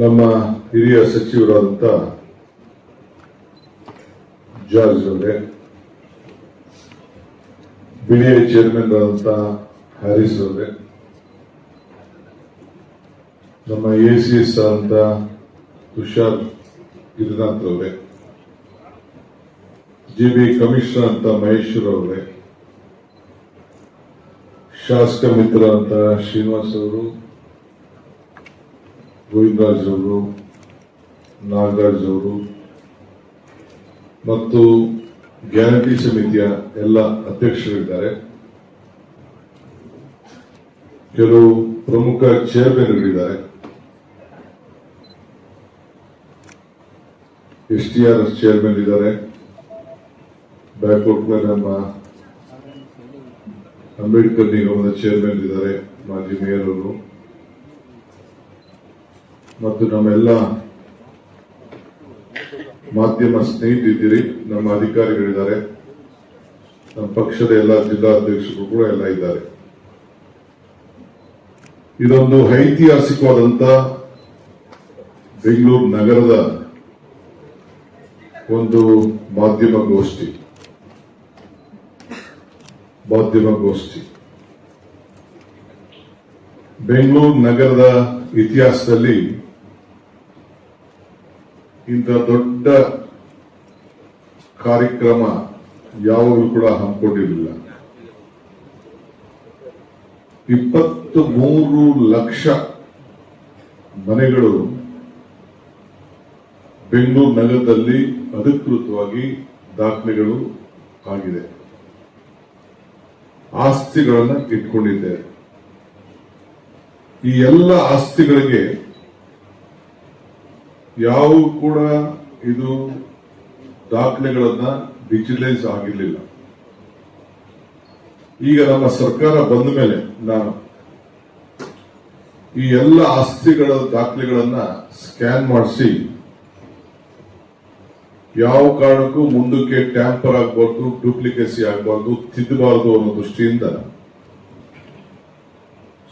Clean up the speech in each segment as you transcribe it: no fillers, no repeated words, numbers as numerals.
ನಮ್ಮ ಹಿರಿಯ ಸಚಿವರಾದಂಥ ಜಾರ್ಜ್ ಅವರೇ, ಬಿಡಿಎ ಚೇರ್ಮನ್ ಆದಂಥ ಹ್ಯಾರಿಸ್ ಅವರೇ, ನಮ್ಮ ಎಸಿಎಸ್ ಆದಂಥ ತುಷಾರ್ ಗಿರಿನಾಥ್ ಅವರೇ, ಜಿಬಿ ಕಮಿಷನರ್ ಅಂತ ಮಹೇಶ್ವರ್ ಅವರೇ, ಶಾಸಕ ಮಿತ್ರ ಅಂತ ಶ್ರೀನಿವಾಸ್ ಅವರು, ಗೋವಿಂದರಾಜ್ ಅವರು, ನಾಗರಾಜ್ ಅವರು ಮತ್ತು ಗ್ಯಾರಂಟಿ ಸಮಿತಿಯ ಎಲ್ಲ ಅಧ್ಯಕ್ಷರಿದ್ದಾರೆ. ಕೆಲವು ಪ್ರಮುಖ ಚೇರ್ಮನ್ಗಳಿದ್ದಾರೆ. STRS ಚೇರ್ಮನ್ ಇದ್ದಾರೆ. ಬ್ಯಾಕ್ವರ್ಡ್ ಮೇಲೆ ನಮ್ಮ ಅಂಬೇಡ್ಕರ್ ನಿಗಮದ ಚೇರ್ಮನ್ ಇದ್ದಾರೆ, ಮಾಜಿ ಮೇಯರ್ ಅವರು, ಮತ್ತು ನಮ್ಮೆಲ್ಲ ಮಾಧ್ಯಮ ಸ್ನೇಹಿತರಿದ್ದೀರಿ, ನಮ್ಮ ಅಧಿಕಾರಿಗಳಿದ್ದಾರೆ, ನಮ್ಮ ಪಕ್ಷದ ಎಲ್ಲ ಜಿಲ್ಲಾಧ್ಯಕ್ಷರು ಕೂಡ ಎಲ್ಲ ಇದ್ದಾರೆ. ಇದೊಂದು ಐತಿಹಾಸಿಕವಾದಂತ ಬೆಂಗಳೂರು ನಗರದ ಒಂದು ಮಾಧ್ಯಮ ಗೋಷ್ಠಿ. ಬೆಂಗಳೂರು ನಗರದ ಇತಿಹಾಸದಲ್ಲಿ ಇಂಥ ದೊಡ್ಡ ಕಾರ್ಯಕ್ರಮ ಯಾವಾಗಲೂ ಕೂಡ ಹಮ್ಮಿಕೊಂಡಿರಲಿಲ್ಲ. 23 ಲಕ್ಷ ಮನೆಗಳು ಬೆಂಗಳೂರು ನಗರದಲ್ಲಿ ಅಧಿಕೃತವಾಗಿ ದಾಖಲೆಗಳು ಆಗಿದೆ, ಆಸ್ತಿಗಳನ್ನು ಇಟ್ಕೊಂಡಿದ್ದೇವೆ. ಈ ಎಲ್ಲ ಆಸ್ತಿಗಳಿಗೆ ಯಾವ ಕೂಡ ಇದು ದಾಖಲೆಗಳನ್ನ ಡಿಜಿಟಲೈಸ್ ಆಗಿರಲಿಲ್ಲ. ಈಗ ನಮ್ಮ ಸರ್ಕಾರ ಬಂದ ಮೇಲೆ ನಾನು ಈ ಎಲ್ಲ ಆಸ್ತಿಗಳ ದಾಖಲೆಗಳನ್ನ ಸ್ಕ್ಯಾನ್ ಮಾಡಿಸಿ ಯಾವ ಕಾರಣಕ್ಕೂ ಮುಂದಕ್ಕೆ ಟ್ಯಾಂಪರ್ ಆಗಬಾರ್ದು, ಡೂಪ್ಲಿಕೇಸಿ ಆಗಬಾರ್ದು, ತಿದ್ದಬಾರದು ಅನ್ನೋ ದೃಷ್ಟಿಯಿಂದ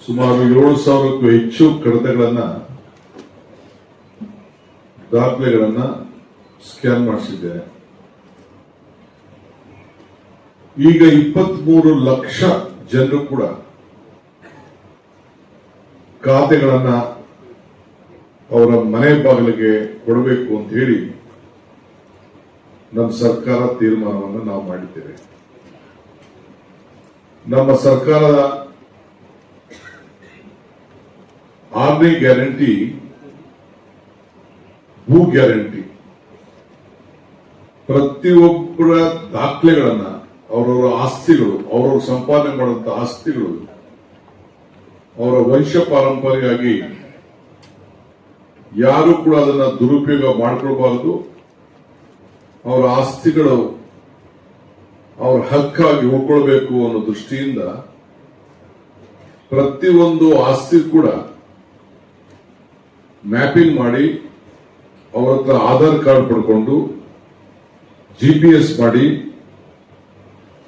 ಸುಮಾರು 7,000ಕ್ಕೂ ಹೆಚ್ಚು ಕಡತಗಳನ್ನ ದಾಖಲೆಗಳನ್ನ ಸ್ಕ್ಯಾನ್ ಮಾಡಿಸಿದ್ದೇನೆ. ಈಗ 23 ಲಕ್ಷ ಜನರು ಕೂಡ ಖಾತೆಗಳನ್ನ ಅವರ ಮನೆ ಬಾಗಿಲಿಗೆ ಕೊಡಬೇಕು ಅಂತ ಹೇಳಿ ನಮ್ಮ ಸರ್ಕಾರ ತೀರ್ಮಾನವನ್ನು ನಾವು ಮಾಡಿದ್ದೇವೆ. ನಮ್ಮ ಸರ್ಕಾರದ 6ನೇ ಗ್ಯಾರಂಟಿ ಭೂ ಗ್ಯಾರಂಟಿ. ಪ್ರತಿಯೊಬ್ಬರ ದಾಖಲೆಗಳನ್ನ, ಅವರವರ ಆಸ್ತಿಗಳು, ಅವರವರು ಸಂಪಾದನೆ ಮಾಡುವಂತಹ ಆಸ್ತಿಗಳು ಅವರ ವಂಶ ಪಾರಂಪರ್ಯವಾಗಿ ಯಾರು ಕೂಡ ಅದನ್ನ ದುರುಪಯೋಗ ಮಾಡಿಕೊಳ್ಬಾರದು. ಅವರ ಆಸ್ತಿಗಳು ಅವರ ಹಕ್ಕಾಗಿ ಉಳ್ಕೊಳ್ಬೇಕು ಅನ್ನೋ ದೃಷ್ಟಿಯಿಂದ ಪ್ರತಿಯೊಂದು ಆಸ್ತಿ ಕೂಡ ಮ್ಯಾಪಿಂಗ್ ಮಾಡಿ ಅವರ ಹತ್ರ ಆಧಾರ್ ಕಾರ್ಡ್ ಪಡ್ಕೊಂಡು GPS ಮಾಡಿ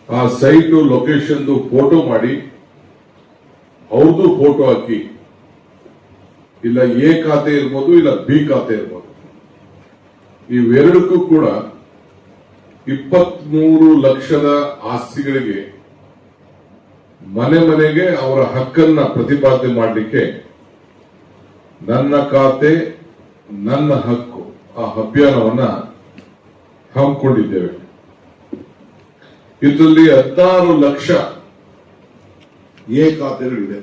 ಆ ಸೈಟು ಲೊಕೇಶನ್ ಫೋಟೋ ಮಾಡಿ ಅವ್ರದ್ದು ಫೋಟೋ ಹಾಕಿ, ಇಲ್ಲ A ಖಾತೆ ಇರ್ಬೋದು, ಇಲ್ಲ B ಖಾತೆ ಇರ್ಬೋದು, ಇವೆರಡಕ್ಕೂ ಕೂಡ 23 ಲಕ್ಷದ ಆಸ್ತಿಗಳಿಗೆ ಮನೆಗೆ ಅವರ ಹಕ್ಕನ್ನ ಪ್ರತಿಪಾದನೆ ಮಾಡಲಿಕ್ಕೆ ನನ್ನ ಖಾತೆ ನನ್ನ ಹಕ್ಕು ಆ ಅಭಿಯಾನವನ್ನ ಹಮ್ಮಿಕೊಂಡಿದ್ದೇವೆ. ಇದರಲ್ಲಿ 16 ಲಕ್ಷ A ಖಾತೆಗಳಿದೆ.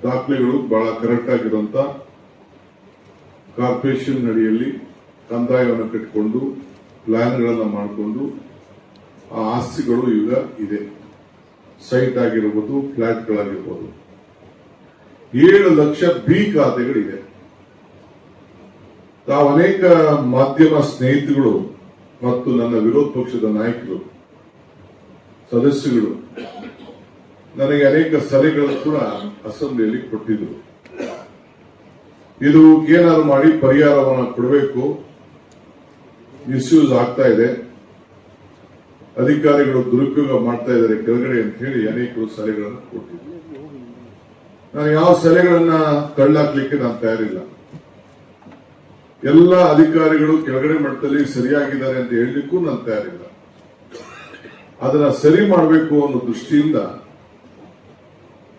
ದಾಖಲೆಗಳು ಬಹಳ ಕರೆಕ್ಟ್ ಆಗಿರುವಂತ ಕಾರ್ಪೊರೇಷನ್ ಅಡಿಯಲ್ಲಿ ಕಂದಾಯವನ್ನು ಕಟ್ಟಿಕೊಂಡು ಪ್ಲಾನ್ಗಳನ್ನ ಮಾಡಿಕೊಂಡು ಆ ಆಸ್ತಿಗಳು ಈಗ ಇದೆ. ಸೈಟ್ ಆಗಿರ್ಬೋದು, ಫ್ಲಾಟ್ಗಳಾಗಿರ್ಬೋದು. 7 ಲಕ್ಷ B ಖಾತೆಗಳಿದೆ. ತಾವು ಅನೇಕ ಮಾಧ್ಯಮ ಸ್ನೇಹಿತರು ಮತ್ತು ನನ್ನ ವಿರೋಧ ಪಕ್ಷದ ನಾಯಕರು, ಸದಸ್ಯಗಳು ನನಗೆ ಅನೇಕ ಸಲಹೆಗಳನ್ನು ಕೂಡ ಅಸೆಂಬ್ಲಿಯಲ್ಲಿ ಕೊಟ್ಟಿದ್ರು. ಇದು ಏನಾದ್ರು ಮಾಡಿ ಪರಿಹಾರವನ್ನು ಕೊಡಬೇಕು, ಮಿಸ್ಯೂಸ್ ಆಗ್ತಾ ಇದೆ, ಅಧಿಕಾರಿಗಳು ದುರುಪಯೋಗ ಮಾಡ್ತಾ ಇದ್ದಾರೆ ಕೆಳಗಡೆ ಅಂತ ಹೇಳಿ ಅನೇಕರು ಸಲಹೆಗಳನ್ನು ಕೊಟ್ಟಿದ್ರು. ನಾನು ಯಾವ ಸಲಹೆಗಳನ್ನ ತಳ್ಳಾಕ್ಲಿಕ್ಕೆ ನಾನು ತಯಾರಿಲ್ಲ. ಎಲ್ಲ ಅಧಿಕಾರಿಗಳು ಕೆಳಗಡೆ ಮಟ್ಟದಲ್ಲಿ ಸರಿಯಾಗಿದ್ದಾರೆ ಅಂತ ಹೇಳಲಿಕ್ಕೂ ನಾನು ತಯಾರಿಲ್ಲ. ಅದನ್ನ ಸರಿ ಮಾಡಬೇಕು ಅನ್ನೋ ದೃಷ್ಟಿಯಿಂದ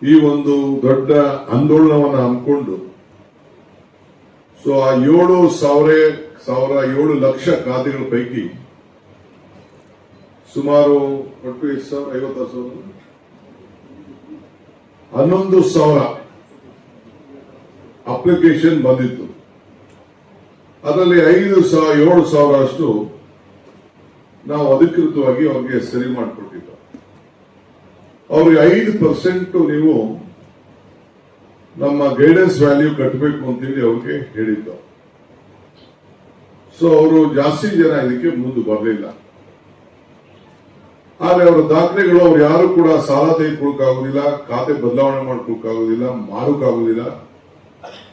ಈ ಒಂದು ದೊಡ್ಡ ಆಂದೋಲನವನ್ನು ಹಮ್ಮಿಕೊಂಡು ಸೊ ಆ 7 ಲಕ್ಷ ಖಾತೆಗಳ ಪೈಕಿ ಸುಮಾರು ಒಟ್ಟು 11,000 ಅಪ್ಲಿಕೇಶನ್ ಬಂದಿತ್ತು. ಅದರಲ್ಲಿ 7,000 ಅಷ್ಟು ನಾವು ಅಧಿಕೃತವಾಗಿ ಅವ್ರಿಗೆ ಸರಿ ಮಾಡಿಕೊಟ್ಟಿದ್ದ. ಅವ್ರಿಗೆ 5% ನೀವು ನಮ್ಮ ಗೈಡೆನ್ಸ್ ವ್ಯಾಲ್ಯೂ ಕಟ್ಟಬೇಕು ಅಂತೇಳಿ ಅವ್ರಿಗೆ ಹೇಳಿದ್ದ. ಸೊ ಅವರು ಜಾಸ್ತಿ ಜನ ಇದಕ್ಕೆ ಮುಂದೆ ಬರಲಿಲ್ಲ. ಆದ್ರೆ ಅವರ ದಾಖಲೆಗಳು ಅವ್ರು ಯಾರು ಕೂಡ ಸಾಲ ತೆಗೆದುಕೊಳ್ಳಕ್ಕಾಗುದಿಲ್ಲ, ಖಾತೆ ಬದಲಾವಣೆ ಮಾಡ್ಕೊಳ್ಳಕ್ಕಾಗುದಿಲ್ಲ, ಮಾರೋಕ್ಕಾಗುದಿಲ್ಲ,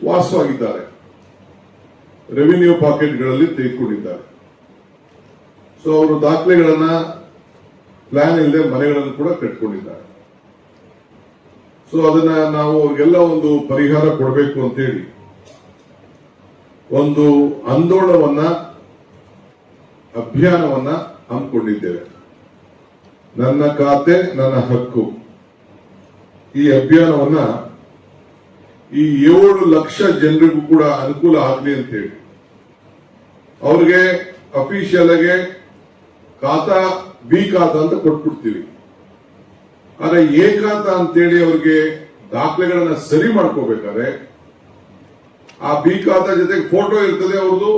ವಾಸವಾಗಿದ್ದಾರೆ, ರೆವಿನ್ಯೂ ಪಾಕೆಟ್ಗಳಲ್ಲಿ ತೆಗೆದುಕೊಂಡಿದ್ದಾರೆ. ಸೊ ಅವರು ದಾಖಲೆಗಳನ್ನ ಪ್ಲಾನ್ ಇಲ್ಲದೆ ಮನೆಗಳನ್ನು ಕೂಡ ಕಟ್ಕೊಂಡಿದ್ದಾರೆ. ಸೊ ಅದನ್ನ ನಾವು ಅವ್ರಿಗೆಲ್ಲ ಒಂದು ಪರಿಹಾರ ಕೊಡಬೇಕು ಅಂತೇಳಿ ಒಂದು ಅಭಿಯಾನವನ್ನ ಹಮ್ಮಿಕೊಂಡಿದ್ದೇವೆ. ನನ್ನ ಖಾತೆ ನನ್ನ ಹಕ್ಕು ಈ ಅಭಿಯಾನವನ್ನ ಈ 7 ಲಕ್ಷ ಜನರಿಗೂ ಕೂಡ ಅನುಕೂಲ ಆಗಲಿ ಅಂತೇಳಿ ಅವ್ರಿಗೆ ಅಫಿಷಿಯಲ್ ಆಗಿ ಖಾತಾ ಬಿ ಖಾತಾ ಅಂತ ಕೊಟ್ಬಿಡ್ತೀವಿ. ಆದ್ರೆ ಎ ಖಾತಾ ಅಂತೇಳಿ ಅವ್ರಿಗೆ ದಾಖಲೆಗಳನ್ನ ಸರಿ ಮಾಡ್ಕೋಬೇಕಾದ್ರೆ ಆ ಬಿ ಖಾತಾ ಜೊತೆಗೆ ಫೋಟೋ ಇರ್ತದೆ ಅವ್ರದ್ದು.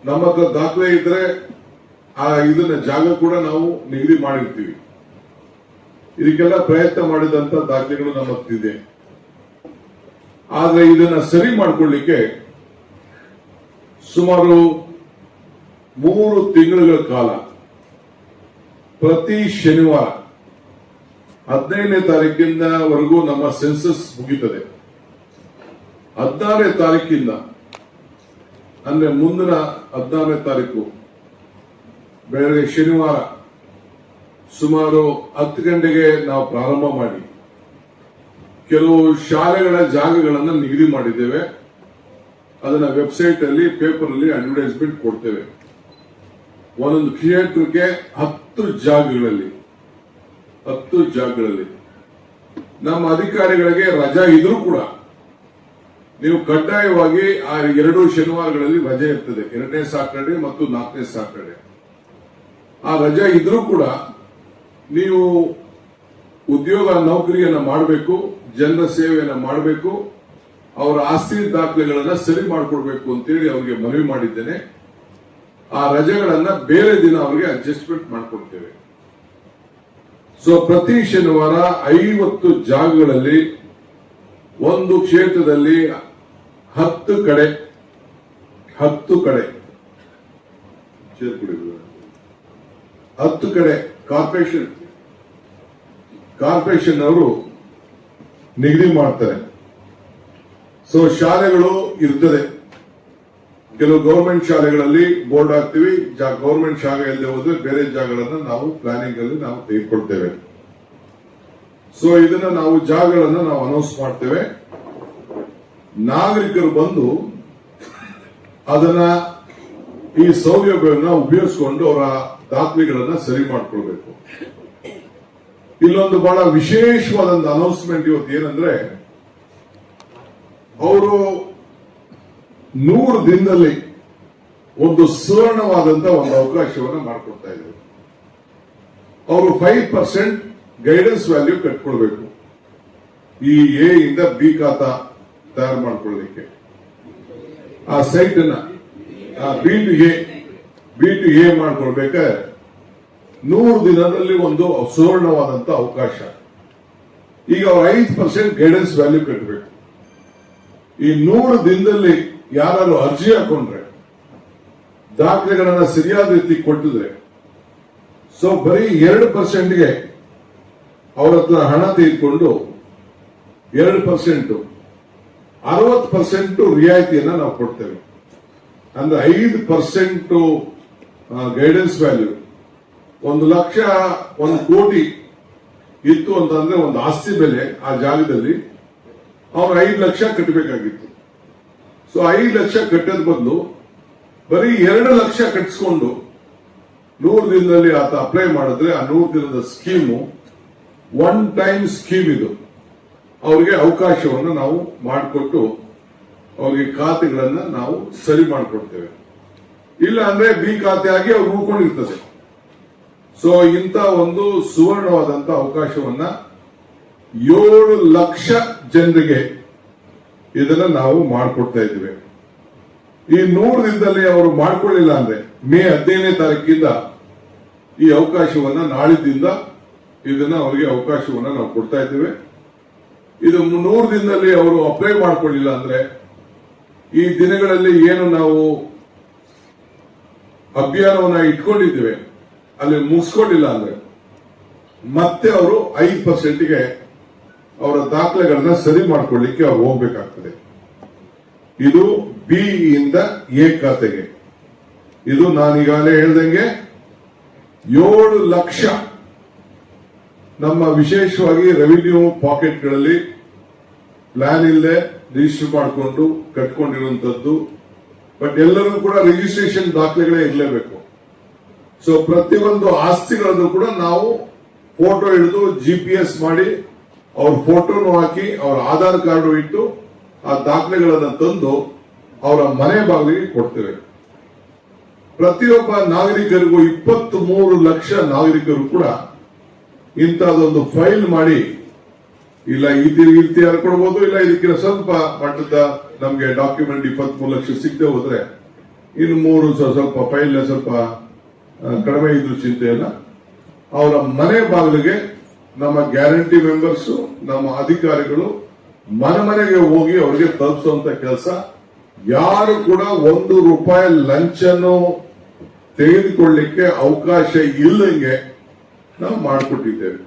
ನಮ್ಮ ಹತ್ರ ದಾಖಲೆ ಇದ್ರೆ ಆ ಇದನ್ನ ಜಾಗ ಕೂಡ ನಾವು ನಿಗದಿ ಮಾಡಿರ್ತೀವಿ. ಇದಕ್ಕೆಲ್ಲ ಪ್ರಯತ್ನ ಮಾಡಿದಂತ ದಾಖಲೆಗಳು ನಮ್ಮ ಹತ್ರ ಇದೆ. ಆದ್ರೆ ಇದನ್ನ ಸರಿ ಮಾಡ್ಕೊಳ್ಳಿಕ್ಕೆ ಸುಮಾರು 3 ತಿಂಗಳ ಕಾಲ ಪ್ರತಿ ಶನಿವಾರ 15ನೇ ತಾರೀಕಿಂದವರೆಗೂ ನಮ್ಮ ಸೆನ್ಸಸ್ ಮುಗಿತದೆ. 16ನೇ ತಾರೀಕಿಂದ ಅಂದ್ರೆ ಮುಂದಿನ 16ನೇ ತಾರೀಕು ಬೆಳಗ್ಗೆ ಶನಿವಾರ ಸುಮಾರು 10 ಗಂಟೆಗೆ ನಾವು ಪ್ರಾರಂಭ ಮಾಡಿ ಕೆಲವು ಶಾಲೆಗಳ ಜಾಗಗಳನ್ನು ನಿಗದಿ ಮಾಡಿದ್ದೇವೆ. ಅದನ್ನ ವೆಬ್ಸೈಟ್ ಅಲ್ಲಿ ಪೇಪರ್ ಅಲ್ಲಿ ಅಡ್ವರ್ಟೈಸ್ಮೆಂಟ್ ಕೊಡ್ತೇವೆ. ಒಂದೊಂದು ಕ್ಷೇತ್ರಕ್ಕೆ 10 ಜಾಗಗಳಲ್ಲಿ ನಮ್ಮ ಅಧಿಕಾರಿಗಳಿಗೆ ರಜಾ ಇದ್ರೂ ಕೂಡ ನೀವು ಕಡ್ಡಾಯವಾಗಿ ಆ 2 ಶನಿವಾರಗಳಲ್ಲಿ ರಜೆ ಇರ್ತದೆ, 2ನೇ ಸಾಟರ್ಡೆ ಮತ್ತು 4ನೇ ಸಾಟರ್ಡೆ. ಆ ರಜಾ ಇದ್ರೂ ಕೂಡ ನೀವು ಉದ್ಯೋಗ ನೌಕರಿಯನ್ನ ಮಾಡಬೇಕು, ಜನರ ಸೇವೆಯನ್ನ ಮಾಡಬೇಕು, ಅವರ ಆಸ್ತಿ ದಾಖಲೆಗಳನ್ನ ಸರಿ ಮಾಡಿಕೊಡ್ಬೇಕು ಅಂತೇಳಿ ಅವರಿಗೆ ಮನವಿ ಮಾಡಿದ್ದೇನೆ. ಆ ರಜೆಗಳನ್ನ ಬೇರೆ ದಿನ ಅವರಿಗೆ ಅಡ್ಜಸ್ಟ್ಮೆಂಟ್ ಮಾಡಿಕೊಡ್ತೇವೆ. ಸೊ ಪ್ರತಿ ಶನಿವಾರ 50 ಜಾಗಗಳಲ್ಲಿ ಒಂದು ಕ್ಷೇತ್ರದಲ್ಲಿ 10 ಕಡೆ ಕಾರ್ಪೊರೇಷನ್ ಅವರು ನಿಗದಿ ಮಾಡ್ತಾರೆ. ಸೊ ಶಾಲೆಗಳು ಇರ್ತದೆ. ಕೆಲವು ಗವರ್ಮೆಂಟ್ ಶಾಲೆಗಳಲ್ಲಿ ಬೋರ್ಡ್ ಹಾಕ್ತಿವಿ. ಗವರ್ಮೆಂಟ್ ಶಾಲೆ ಇಲ್ಲದೆ ಹೋದ್ರೆ ಬೇರೆ ಜಾಗಗಳನ್ನ ನಾವು ಪ್ಲಾನಿಂಗ್ ಅಲ್ಲಿ ನಾವು ತೆಗೆದುಕೊಳ್ತೇವೆ. ಸೊ ಇದನ್ನ ನಾವು ಜಾಗಗಳನ್ನ ನಾವು ಅನೌನ್ಸ್ ಮಾಡ್ತೇವೆ. ನಾಗರಿಕರು ಬಂದು ಅದನ್ನ ಈ ಸೌಲಭ್ಯವನ್ನು ಉಪಯೋಗಿಸಿಕೊಂಡು ಅವರ ದಾಖಲೆಗಳನ್ನ ಸರಿ ಮಾಡಿಕೊಳ್ಬೇಕು. ಇಲ್ಲೊಂದು ಬಹಳ ವಿಶೇಷವಾದ ಅನೌನ್ಸ್ಮೆಂಟ್ ಇವತ್ತು ಏನಂದ್ರೆ, ಅವರು 100 ದಿನದಲ್ಲಿ ಒಂದು ಸುವರ್ಣವಾದಂತ ಒಂದು ಅವಕಾಶವನ್ನು ಮಾಡಿಕೊಡ್ತಾ ಇದ್ದಾರೆ. ಅವರು 5% ಗೈಡೆನ್ಸ್ ವ್ಯಾಲ್ಯೂ ಕಟ್ಕೊಳ್ಬೇಕು ಈ ಎ ಇಂದ ಬಿ ಖಾತಾ ತಯಾರು ಮಾಡ್ಕೊಳ್ಳಲಿಕ್ಕೆ. ಆ ಸೈಟ್ ಅನ್ನ ಬಿ ಟು ಎ ಮಾಡ್ಕೊಳ್ಬೇಕಾದ್ರೆ 100 ದಿನದಲ್ಲಿ ಒಂದು ಸುವರ್ಣವಾದಂತ ಅವಕಾಶ. ಈಗ ಅವ್ರು 5% ಗೈಡೆನ್ಸ್ ವ್ಯಾಲ್ಯೂ ಕಟ್ಟಬೇಕು. ಈ 100 ದಿನದಲ್ಲಿ ಯಾರು ಅರ್ಜಿ ಹಾಕೊಂಡ್ರೆ, ದಾಖಲೆಗಳನ್ನ ಸರಿಯಾದ ರೀತಿ ಕೊಟ್ಟಿದ್ರೆ, ಸೊ ಬರೀ 2%ಗೆ ಅವರ ಹತ್ರ ಹಣ ತೆಗೆದುಕೊಂಡು 2% 60% ರಿಯಾಯಿತಿಯನ್ನ ನಾವು ಕೊಡ್ತೇವೆ. ಅಂದ್ರೆ 5% ಗೈಡೆನ್ಸ್ ವ್ಯಾಲ್ಯೂ 1 ಲಕ್ಷ 1 ಕೋಟಿ ಇತ್ತು ಅಂತಂದ್ರೆ ಒಂದು ಆಸ್ತಿ ಬೆಲೆ ಆ ಜಾಗದಲ್ಲಿ ಅವ್ರು 5 ಲಕ್ಷ ಕಟ್ಟಬೇಕಾಗಿತ್ತು. ಸೊ 5 ಲಕ್ಷ ಕಟ್ಟದ ಬದಲು ಬರೀ 2 ಲಕ್ಷ ಕಟ್ಟಿಸ್ಕೊಂಡು 100 ದಿನದಲ್ಲಿ ಆತ ಅಪ್ಲೈ ಮಾಡಿದ್ರೆ ಆ 100 ದಿನದ ಸ್ಕೀಮು ಒನ್ ಟೈಮ್ ಸ್ಕೀಮ್ ಇದು. ಅವ್ರಿಗೆ ಅವಕಾಶವನ್ನು ನಾವು ಮಾಡಿಕೊಟ್ಟು ಅವ್ರಿಗೆ ಖಾತೆಗಳನ್ನ ನಾವು ಸರಿ ಮಾಡಿಕೊಡ್ತೇವೆ. ಇಲ್ಲ ಅಂದ್ರೆ ಬಿ ಖಾತೆ ಆಗಿ ಅವ್ರು ಉಳ್ಕೊಂಡಿರ್ತದೆ. ಸೊ ಇಂಥ ಒಂದು ಸುವರ್ಣವಾದಂತ ಅವಕಾಶವನ್ನ 7 ಲಕ್ಷ ಜನರಿಗೆ ಇದನ್ನ ನಾವು ಮಾಡಿಕೊಡ್ತಾ ಇದ್ದೀವಿ. ಈ 100 ದಿನದಲ್ಲಿ ಅವರು ಮಾಡ್ಕೊಳ್ಳಿಲ್ಲ ಅಂದ್ರೆ ಮೇ 15ನೇ ತಾರೀಕಿಂದ ಈ ಅವಕಾಶವನ್ನ ನಾಳಿದ್ದಿಂದ ಇದನ್ನ ಅವರಿಗೆ ಅವಕಾಶವನ್ನ ನಾವು ಕೊಡ್ತಾ ಇದ್ದೇವೆ. ಇದು 100 ದಿನದಲ್ಲಿ ಅವರು ಅಪ್ಲೈ ಮಾಡ್ಕೊಳ್ಳಿಲ್ಲ ಅಂದ್ರೆ ಈ ದಿನಗಳಲ್ಲಿ ಏನು ನಾವು ಅಭಿಯಾನವನ್ನ ಇಟ್ಕೊಂಡಿದ್ದೇವೆ ಅಲ್ಲಿ ಮುಗಿಸ್ಕೊಂಡಿಲ್ಲ ಅಂದ್ರೆ ಮತ್ತೆ ಅವರು 5%ಗೆ ಅವರ ದಾಖಲೆಗಳನ್ನ ಸರಿ ಮಾಡ್ಕೊಳ್ಳಿಕ್ಕೆ ಅವ್ರು ಹೋಗ್ಬೇಕಾಗ್ತದೆ. ಇದು ಬಿ ಇಂದ ಎ ಖಾತೆಗೆ. ಇದು ನಾನೀಗಾಗಲೇ ಹೇಳ್ದಂಗೆ 7 ಲಕ್ಷ ನಮ್ಮ ವಿಶೇಷವಾಗಿ ರೆವಿನ್ಯೂ ಪಾಕೆಟ್ಗಳಲ್ಲಿ ಪ್ಲಾನ್ ಇಲ್ಲದೆ ರಿಜಿಸ್ಟರ್ ಮಾಡಿಕೊಂಡು ಕಟ್ಕೊಂಡಿರುವಂತದ್ದು. ಬಟ್ ಎಲ್ಲರೂ ಕೂಡ ರಿಜಿಸ್ಟ್ರೇಷನ್ ದಾಖಲೆಗಳೇ ಇರಲೇಬೇಕು. ಸೊ ಪ್ರತಿಯೊಂದು ಆಸ್ತಿಗಳನ್ನು ಕೂಡ ನಾವು ಫೋಟೋ ಹಿಡಿದು GPS ಮಾಡಿ ಅವ್ರ ಫೋಟೋನು ಹಾಕಿ ಅವ್ರ ಆಧಾರ್ ಕಾರ್ಡು ಇಟ್ಟು ಆ ದಾಖಲೆಗಳನ್ನು ತಂದು ಅವರ ಮನೆ ಬಾಗಿಲಿಗೆ ಕೊಡ್ತೇವೆ. ಪ್ರತಿಯೊಬ್ಬ ನಾಗರಿಕರಿಗೂ 23 ಲಕ್ಷ ನಾಗರಿಕರು ಕೂಡ ಇಂತಹದೊಂದು ಫೈಲ್ ಮಾಡಿ ಇಲ್ಲ ಈ ಕೊಡಬಹುದು, ಇಲ್ಲ ಇದಕ್ಕಿಂತ ಸ್ವಲ್ಪ ಮಟ್ಟದ ನಮಗೆ ಡಾಕ್ಯುಮೆಂಟ್ 23 ಲಕ್ಷ ಸಿಗದೆ ಹೋದ್ರೆ ಇನ್ನು 3 ಸ್ವಲ್ಪ ಫೈಲ್ ಸ್ವಲ್ಪ ಕಡಿಮೆ ಇದ್ರು ಚಿಂತೆ ಇಲ್ಲ. ಅವರ ಮನೆ ಬಾಗಿಲಿಗೆ ನಮ್ಮ ಗ್ಯಾರಂಟಿ ಮೆಂಬರ್ಸ್ ನಮ್ಮ ಅಧಿಕಾರಿಗಳು ಮನೆಗೆ ಹೋಗಿ ಅವರಿಗೆ ತಲುಪಿಸುವಂತ ಕೆಲಸ. ಯಾರು ಕೂಡ 1 ರೂಪಾಯಿ ಲಂಚನ್ನು ತೆಗೆದುಕೊಳ್ಳಿಕ್ಕೆ ಅವಕಾಶ ಇಲ್ಲಂಗೆ ನಾವು ಮಾಡಿಕೊಟ್ಟಿದ್ದೇವೆ.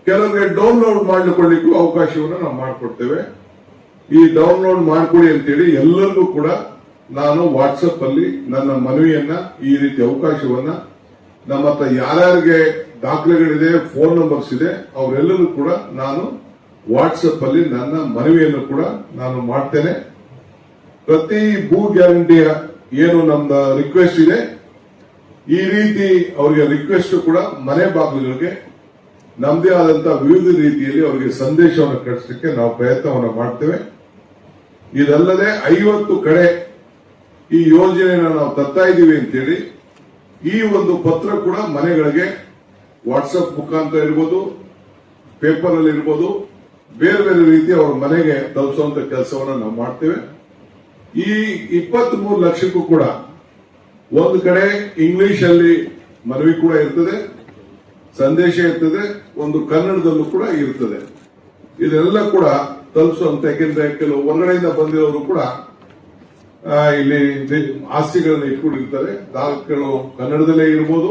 ಕೆಲವರಿಗೆ ಡೌನ್ಲೋಡ್ ಮಾಡಿಕೊಳ್ಳಿಕ್ಕೂ ಅವಕಾಶವನ್ನು ನಾವು ಮಾಡಿಕೊಡ್ತೇವೆ. ಈ ಡೌನ್ಲೋಡ್ ಮಾಡ್ಕೊಳ್ಳಿ ಅಂತೇಳಿ ಎಲ್ಲರಿಗೂ ಕೂಡ ನಾನು ವಾಟ್ಸಪ್ ಅಲ್ಲಿ ನನ್ನ ಮನವಿಯನ್ನ ಈ ರೀತಿ ಅವಕಾಶವನ್ನ ನಮ್ಮ ಹತ್ರ ಯಾರ್ಯಾರಿಗೆ ದಾಖಲೆಗಳಿದೆ, ಫೋನ್ ನಂಬರ್ಸ್ ಇದೆ, ಅವರೆಲ್ಲರೂ ಕೂಡ ನಾನು ವಾಟ್ಸಪ್ ಅಲ್ಲಿ ನನ್ನ ಮನವಿಯನ್ನು ಕೂಡ ನಾನು ಮಾಡ್ತೇನೆ. ಪ್ರತಿ ಭೂ ಗ್ಯಾರಂಟಿಯ ಏನು ನಮ್ದ ರಿಕ್ವೆಸ್ಟ್ ಇದೆ ಈ ರೀತಿ ಅವರಿಗೆ ರಿಕ್ವೆಸ್ಟ್ ಕೂಡ ಮನೆ ಬಾಗಿಲುಗಳಿಗೆ ನಮ್ಮದೇ ಆದಂತಹ ವಿವಿಧ ರೀತಿಯಲ್ಲಿ ಅವರಿಗೆ ಸಂದೇಶವನ್ನು ಕಳಿಸಲಿಕ್ಕೆ ನಾವು ಪ್ರಯತ್ನವನ್ನು ಮಾಡ್ತೇವೆ. ಇದಲ್ಲದೆ 50 ಕಡೆ ಈ ಯೋಜನೆಯನ್ನು ನಾವು ತರ್ತಾ ಇದ್ದೀವಿ ಅಂತೇಳಿ ಈ ಒಂದು ಪತ್ರ ಕೂಡ ಮನೆಗಳಿಗೆ ವಾಟ್ಸಪ್ ಮುಖಾಂತರ ಇರ್ಬೋದು, ಪೇಪರ್ ಅಲ್ಲಿ ಇರ್ಬೋದು, ಬೇರೆ ಬೇರೆ ರೀತಿ ಅವರ ಮನೆಗೆ ತಲುಪಿಸುವಂತ ಕೆಲಸವನ್ನು ನಾವು ಮಾಡ್ತೇವೆ. ಈ 23 ಲಕ್ಷಕ್ಕೂ ಕೂಡ ಒಂದು ಕಡೆ ಇಂಗ್ಲಿಷ್ ಅಲ್ಲಿ ಮನವಿ ಕೂಡ ಇರ್ತದೆ, ಸಂದೇಶ ಇರ್ತದೆ, ಒಂದು ಕನ್ನಡದಲ್ಲೂ ಕೂಡ ಇರ್ತದೆ. ಇದೆಲ್ಲ ಕೂಡ ತಲುಪಿಸುವಂತ, ಯಾಕೆಂದ್ರೆ ಕೆಲವು ಹೊರಗಡೆಯಿಂದ ಬಂದಿರೋರು ಕೂಡ ಇಲ್ಲಿ ಆಸ್ತಿಗಳನ್ನ ಇಟ್ಕೊಂಡಿರ್ತಾರೆ. ದಾಖಲೆಗಳು ಕನ್ನಡದಲ್ಲೇ ಇರ್ಬೋದು,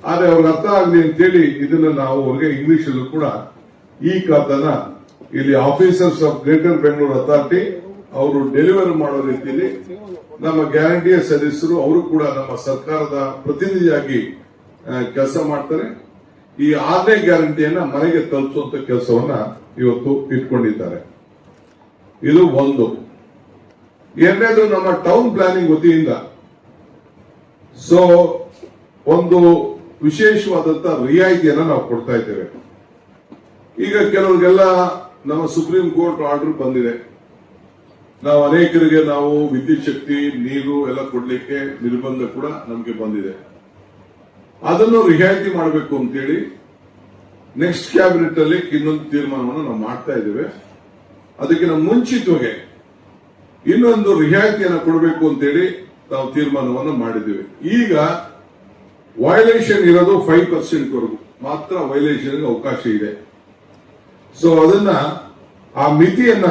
ಆದ್ರೆ ಅವ್ರಿಗೆ ಅರ್ಥ ಆಗಲಿ ಅಂತೇಳಿ ಇದನ್ನ ನಾವು ಅವ್ರಿಗೆ ಇಂಗ್ಲಿಷ್ ಅಲ್ಲೂ ಕೂಡ ಈ ಖಾತನ ಇಲ್ಲಿ officers of greater Bengaluru authority ಅವರು ಡೆಲಿವರಿ ಮಾಡೋ ರೀತಿಯಲ್ಲಿ ನಮ್ಮ ಗ್ಯಾರಂಟಿಯ ಸದಸ್ಯರು ಅವರು ಕೂಡ ನಮ್ಮ ಸರ್ಕಾರದ ಪ್ರತಿನಿಧಿಯಾಗಿ ಕೆಲಸ ಮಾಡ್ತಾರೆ. ಈ 6ನೇ ಗ್ಯಾರಂಟಿಯನ್ನ ಮನೆಗೆ ತಲುಪಿಸುವಂತ ಕೆಲಸವನ್ನ ಇವತ್ತು ಇಟ್ಕೊಂಡಿದ್ದಾರೆ. ಇದು ಒಂದು. ಎರಡನೇದು ನಮ್ಮ ಟೌನ್ ಪ್ಲಾನಿಂಗ್ ವತಿಯಿಂದ ಒಂದು ವಿಶೇಷವಾದಂತಹ ರಿಯಾಯಿತಿಯನ್ನ ನಾವು ಕೊಡ್ತಾ ಇದ್ದೇವೆ. ಈಗ ಕೆಲವರಿಗೆಲ್ಲ ನಮ್ಮ ಸುಪ್ರೀಂ ಕೋರ್ಟ್ ಆರ್ಡರ್ ಬಂದಿದೆ. ನಾವು ಅನೇಕರಿಗೆ ನಾವು ವಿದ್ಯುತ್ ಶಕ್ತಿ, ನೀರು ಎಲ್ಲ ಕೊಡ್ಲಿಕ್ಕೆ ನಿರ್ಬಂಧ ಕೂಡ ನಮಗೆ ಬಂದಿದೆ. ಅದನ್ನು ರಿಯಾಯಿತಿ ಮಾಡಬೇಕು ಅಂತೇಳಿ ನೆಕ್ಸ್ಟ್ ಕ್ಯಾಬಿನೆಟ್ ಅಲ್ಲಿ ಇನ್ನೊಂದು ತೀರ್ಮಾನವನ್ನು ನಾವು ಮಾಡ್ತಾ ಇದ್ದೇವೆ. ಅದಕ್ಕಿಂತ ಮುಂಚಿತವಾಗಿ ಇನ್ನೊಂದು ರಿಯಾಯಿತಿಯನ್ನು ಕೊಡಬೇಕು ಅಂತೇಳಿ ನಾವು ತೀರ್ಮಾನವನ್ನು ಮಾಡಿದ್ದೇವೆ. ಈಗ ವೈಲೇಷನ್ ಇರೋದು 5% ವರೆಗೂ ಮಾತ್ರ ವೈಲೇಷನ್ ಅವಕಾಶ ಇದೆ. ಸೊ ಅದನ್ನ ಆ ಮಿತಿಯನ್ನ